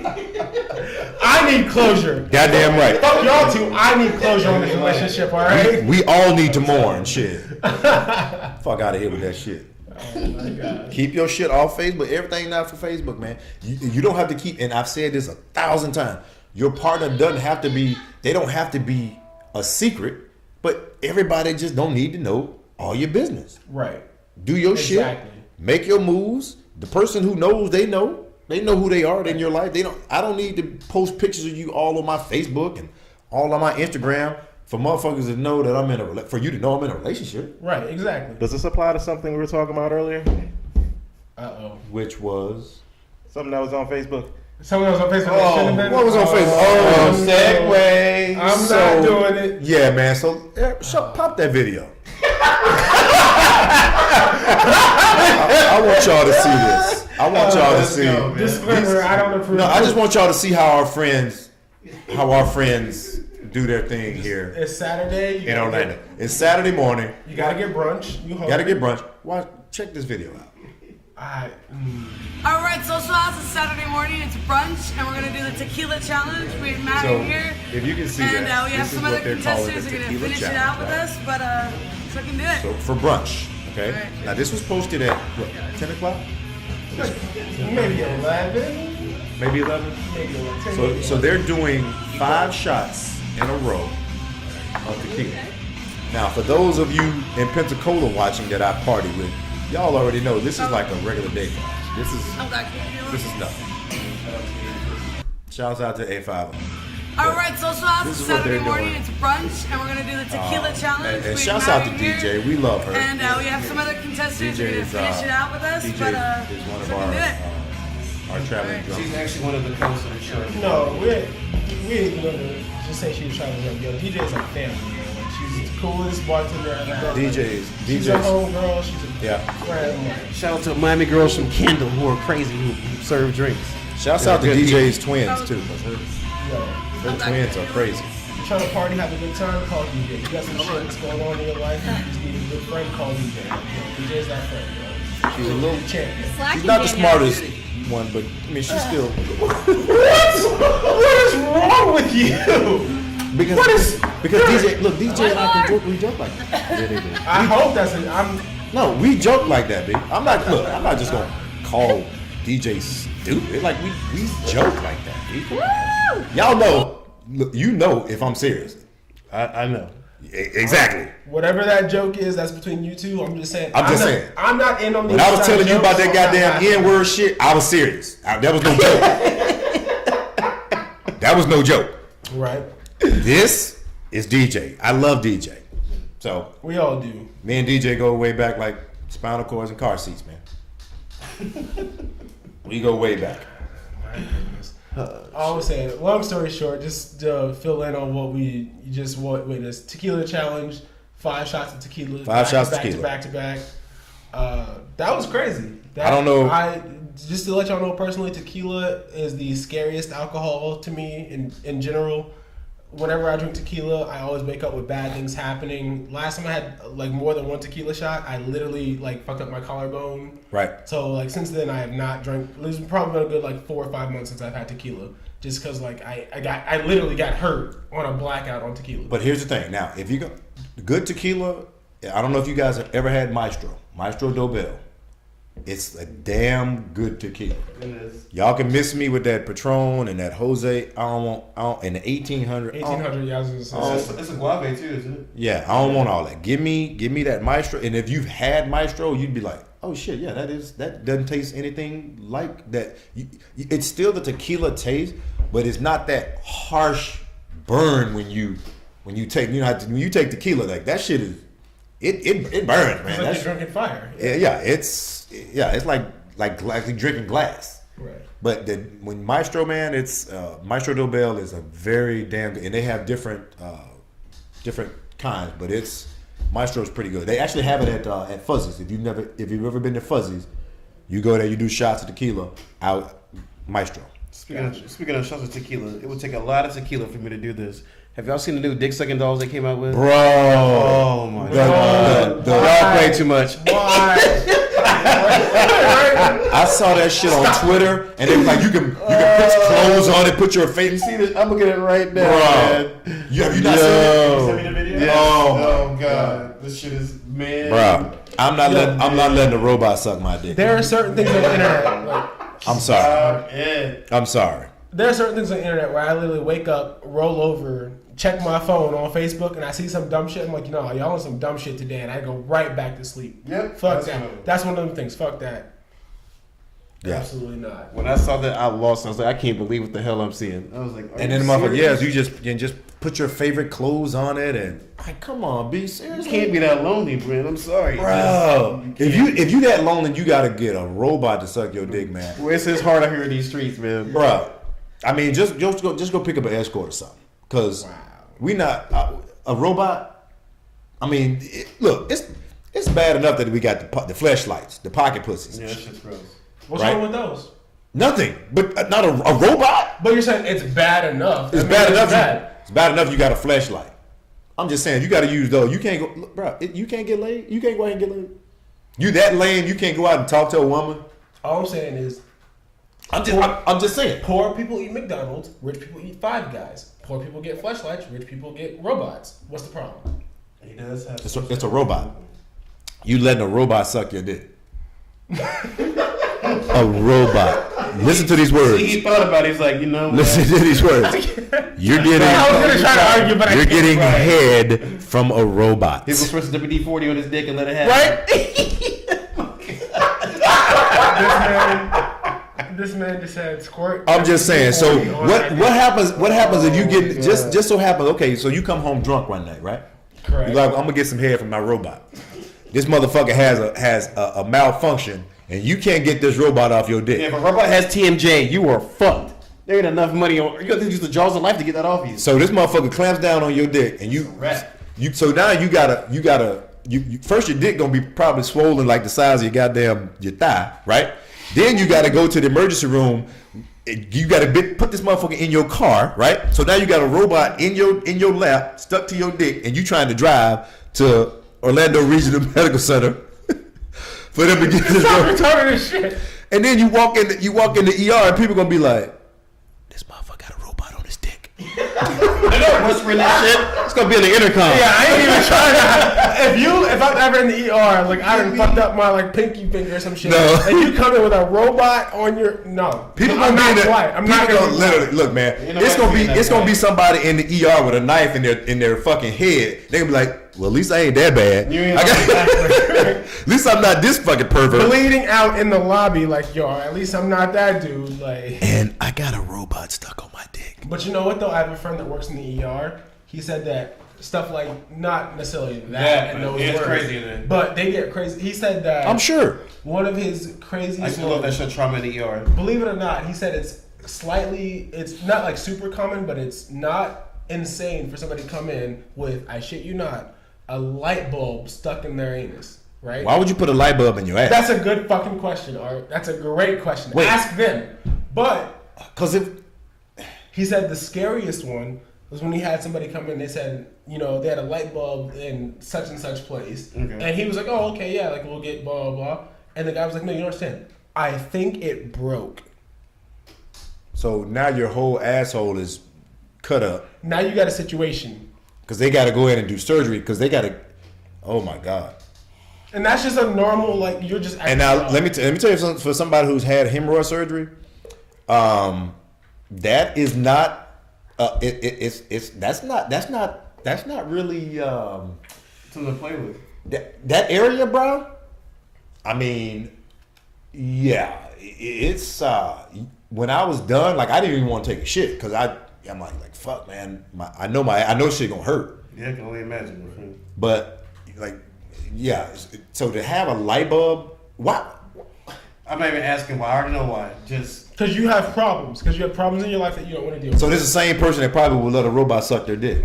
I need closure. Goddamn right. Fuck y'all two. I need closure on this relationship, alright? We all need to mourn shit. Fuck out of here with that shit. Keep your shit off Facebook. Everything not for Facebook, man. You don't have to keep, and I've said this 1,000 times. Your partner doesn't have to be, they don't have to be a secret, but everybody just don't need to know all your business. Right. Do your Exactly. shit. Make your moves. The person who knows, they know. They know who they are in your life. I don't need to post pictures of you all on my Facebook and all on my Instagram for motherfuckers to know that for you to know I'm in a relationship. Right, exactly. Does this apply to something we were talking about earlier? Uh-oh. Which was Something that was on Facebook. Someone else on Facebook that shouldn't have been? what was on Facebook? Oh, Oh, segue. I'm not doing it. Yeah, man. So pop that video. I want y'all to see this. I want y'all to see. Disclaimer, I don't approve. No, I just want y'all to see how our friends do their thing here It's Saturday. You in gotta Orlando. get- It's Saturday morning. You gotta get brunch. You Gotta get brunch. Check this video out. All right, Social House is Saturday morning. It's brunch, and we're gonna do the tequila challenge. We have Matt So, here, if you can see and that, we have this is some what other they're calling contestants the who are gonna tequila finish it challenge, out with right? us. But so we can do it. So for brunch, okay? Right. Now this was posted at what, 10 o'clock? Maybe 11. Maybe 11? Maybe 11. So they're doing 5 shots in a row of tequila. Now for those of you in Pensacola watching that I party with, y'all already know this is like a regular day for us. This is nothing. Shouts out to A5. All right, Social House This is is what Saturday they're morning. doing. It's brunch, and we're gonna do the tequila challenge. And We have shouts Matt out to here, DJ. We love her. And we have some other contestants who are DJ gonna is, finish it out with us. DJ but is one of so we can do it. our traveling She's drums. actually one of the hosts of the show. No, we ain't gonna just say she was trying to jump. Yo, DJ is like family. You know? Like she's the coolest bartender I've ever met. She's a DJs. homegirl. She's a Yeah. friend. Shout out to Miami girls from Kendall who are crazy who serve drinks. Shouts out to good DJ's twins too. 'Cause Yo, her twins are crazy. you trying to party, have a good time, call DJ. You got some shit that's going on in your life, you just need a good friend, call DJ. Yo, DJ's that friend, yo. She's a little. Champion. She's not the smartest one, but I mean she's still. What is wrong with you? Because DJ, look, DJ and I can joke, we joke like that. Yeah, they do. I hope that's it. No, we joke like that, B. I'm not just gonna call DJ stupid. Like we joke like that, B. Y'all know, look, you know if I'm serious. I know. Exactly. Whatever that joke is, that's between you two. I'm just saying. I'm just saying. I'm not in on the When I was inside telling you about jokes, that so I'm not goddamn laughing. N-word shit, I was serious. That was no joke. That was no joke. Right. This is DJ. I love DJ. So We all do. me and DJ go way back like spinal cords and car seats, man. We go way back. My goodness. All I'm saying, long story short, just to fill in on what we just witnessed. Tequila challenge, 5 shots of tequila. 5 shots back tequila. to back. That was crazy. I don't know. Just to let y'all know personally, tequila is the scariest alcohol to me in general. Whenever I drink tequila, I always wake up with bad things happening. Last time I had like more than 1 tequila shot, I literally like fucked up my collarbone. Right. So like since then, I have not drank. It's probably been a good like 4 or 5 months since I've had tequila. Just because like I literally got hurt on a blackout on tequila. But here's the thing. Now, if you go good tequila, I don't know if you guys have ever had Maestro Dobel. It's a damn good tequila. It is. Y'all can miss me with that Patron and that Jose. I don't and the 1800. 1800, yeah, I was gonna say. It's a guave too, isn't it? Yeah, I don't want all that. Give me that Maestro. And if you've had Maestro, you'd be like, oh shit, yeah, that doesn't taste anything like that. It's still the tequila taste, but it's not that harsh burn when you take when you take tequila, like that shit is it burns, man. It's like you're drinking fire. It's like drinking glass. Right. But when Maestro, man, it's Maestro Dobel is a very damn good, and they have different kinds, but Maestro's pretty good. They actually have it at Fuzzy's. If you've ever been to Fuzzy's, you go there, you do shots of tequila out Maestro. Speaking of shots of tequila, it would take a lot of tequila for me to do this. Have y'all seen the new Dick Sucking Dolls they came out with? Bro, Oh my god. Y'all play too much. Why? I saw that shit on Twitter, and they was like, you can put clothes on it, put your face. You see this? I'm looking at it right now, Bro, man. have you not seen it? Send me the video. Yes. Oh, Oh god. This shit is man. Bro, I'm not letting the robot suck my dick. There are certain things on the internet. Like, I'm sorry. Yeah. I'm sorry. there are certain things on the internet where I literally wake up, roll over, check my phone on Facebook, and I see some dumb shit. I'm like, y'all on some dumb shit today, and I go right back to sleep. Yep. Fuck That's that. That's one of them things. Fuck that. Yeah. Absolutely not. When I saw that, I lost. I was like, I can't believe what the hell I'm seeing. I was like, And then the motherfucker, yes, you just put your favorite clothes on it, and like, come on, be serious. You can't be that lonely, Brent. I'm sorry. Bro, if you that lonely, you gotta get a robot to suck your dick, man. It's his hard out here in these streets, man. Bro, I mean, just go pick up an escort or something, cause we not a robot. I mean, look, it's bad enough that we got the fleshlights, the pocket pussies. Yeah, that shit's gross. What's Right. wrong with those? Nothing, but not a robot. But you're saying it's bad enough. It's That bad means enough. Bad. It's bad enough. You got a flashlight. I'm just saying you got to use those. You can't go, look, bro. You can't get laid. You can't go ahead and get laid. You that lame? You can't go out and talk to a woman? All I'm saying is, I'm just saying. poor people eat McDonald's, rich people eat Five Guys. Poor people get fleshlights, rich people get robots. What's the problem? He does have. It's a robot. You letting a robot suck your dick? A robot. Listen to these words. He thought about it. He's like, you know, Listen to these words. You're getting. I was gonna try to argue, but I You're can't. getting head from a robot. He's gonna switch the WD-40 on his dick and let it happen. Right? This man just said squirt. I'm just saying. So on what my happens? What happens if you get just so happens? Okay, so you come home drunk one night, right? Correct. You're like, I'm gonna get some head from my robot. This motherfucker has a malfunction, and you can't get this robot off your dick. If a robot has TMJ, you are fucked. There ain't enough money on. You got to use the jaws of life to get that off you. So this motherfucker clamps down on your dick, and so now you gotta first your dick gonna be probably swollen like the size of your thigh, right? Then you gotta go to the emergency room. You gotta put this motherfucker in your car, right? So now you got a robot in your lap, stuck to your dick, and you trying to drive to Orlando Regional Medical Center for them to get this robot. this shit. And then you walk in the ER, and people gonna be like, "This motherfucker got a robot on his dick." I know whispering that shit. It's gonna be on the intercom. Yeah, I ain't even trying to. If I'm ever in the ER, like I done fucked up my like pinky finger or some shit, No. and you come in with a robot on your People I'm gonna not be in the, white. I'm people not gonna literally look, man. It's gonna be somebody in the ER with a knife in their fucking head. They gonna be like, well, at least I ain't that bad. At least I'm not this fucking pervert. bleeding out in the lobby. Like yo, at least I'm not that dude. Like, And I got a robot stuck on my dick. but you know what though? I have a friend that works in the ER. He said that stuff like not necessarily that and those it's words, crazy then. but they get crazy. He said that I'm sure. one of his I craziest used to love that ones. shit, Trauma in the ER. Believe it or not, he said it's not like super common, but it's not insane for somebody to come in with, I shit you not, a light bulb stuck in their anus, right? Why would you put a light bulb in your ass? That's a good fucking question, Art. That's a great question. Wait. Ask them. But Because if he said the scariest one was when he had somebody come in. They said, you know, they had a light bulb in such and such place, Okay. and he was like, "Oh, okay, yeah, like we'll get blah blah blah." And the guy was like, "No, you don't understand. I think it broke. so now your whole asshole is cut up Now you got a situation." because they got to go in and do surgery because they got to. Oh my god. And that's just a normal, like, you're just acting And now out. let me tell you something. For somebody who's had hemorrhoid surgery, that is not. That's not really Something to play with. that area, bro. I mean, yeah, it's when I was done, like I didn't even want to take a shit because I'm like fuck, man. I know shit gonna hurt, Yeah, I can only imagine. but like yeah. So to have a light bulb, why? I'm not even asking why. I already know why. Just Because you have problems. Because you have problems in your life that you don't want to deal with. So this is the same person that probably would let a robot suck their dick.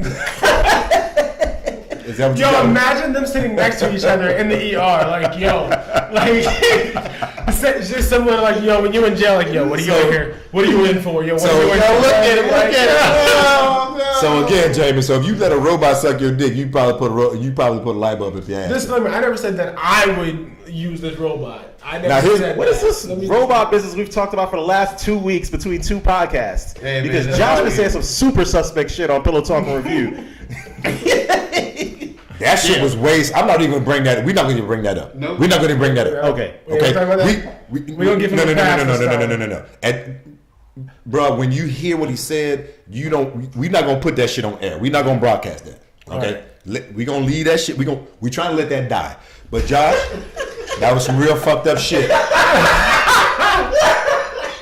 Is that what you Yo, got? imagine them sitting next to each other in the ER. Like, yo. Like, it's just similar to, like, yo, when you're in jail, like, yo, what are you in here? What are you in for? Yo, what are you in for? look at it. So again, Jamie, so if you let a robot suck your dick, you probably put a light bulb up your ass. Disclaimer, I never said that I would use this robot. I never Now, here's- said What is that. this Let me- robot business we've talked about for the last 2 weeks between 2 podcasts? Hey, man, because that's Josh all been you. saying some super suspect shit on Pillow Talk and Review. That shit was waste. I'm not even gonna bring that. We're not gonna bring that up. Nope. We're not gonna bring that up. Okay. We're gonna talk about that? We gonna give him a pass this time. No. Bro, when you hear what he said, we're not gonna put that shit on air. We're not gonna broadcast that. Okay, we gonna leave that shit. We trying to let that die. But Josh, that was some real fucked up shit.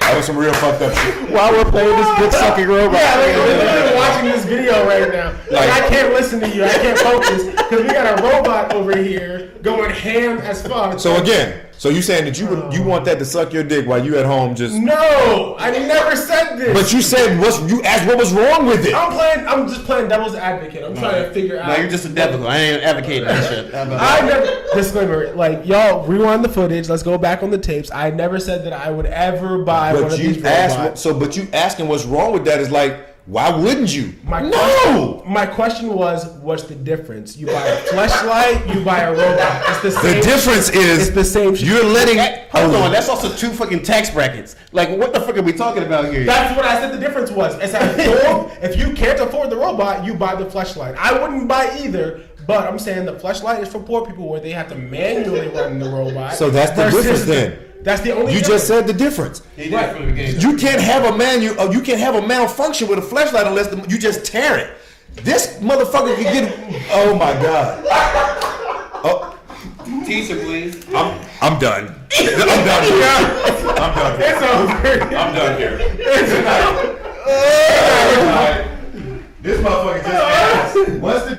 That was some real fucked up shit. While we're playing this dick sucking robot. Yeah, like, we're literally watching this video right now. Like, I can't listen to you. I can't focus because we got a robot over here going ham as fuck. So again, so you saying that you want that to suck your dick while you at home just? No, I never said this. But you said you asked what was wrong with it. I'm just playing devil's advocate. I'm trying to figure out. No, you're just a devil. I ain't advocating that shit. I never disclaimer. Like y'all, rewind the footage. Let's go back on the tapes. I never said that I would ever buy one But of these you asked, robots. but you asking what's wrong with that is like Why wouldn't you? My question was, what's the difference? You buy a fleshlight, you buy a robot. It's the same. The difference is it's the same. you're letting. Hold on, that's also 2 fucking tax brackets. Like, what the fuck are we talking about here? That's what I said the difference was. It's that if you can't afford the robot, you buy the fleshlight. I wouldn't buy either, but I'm saying the fleshlight is for poor people where they have to manually run the robot. So that's the versus difference then. That's the only You difference. just said the difference. He did it from the beginning. You can't have a you can't have a malfunction with a flashlight unless you just tear it. This motherfucker can get. Oh my god. Oh, Teacher, please. I'm done. I'm done here. I'm done here. It's over. I'm done here. This motherfucker just asked, what's the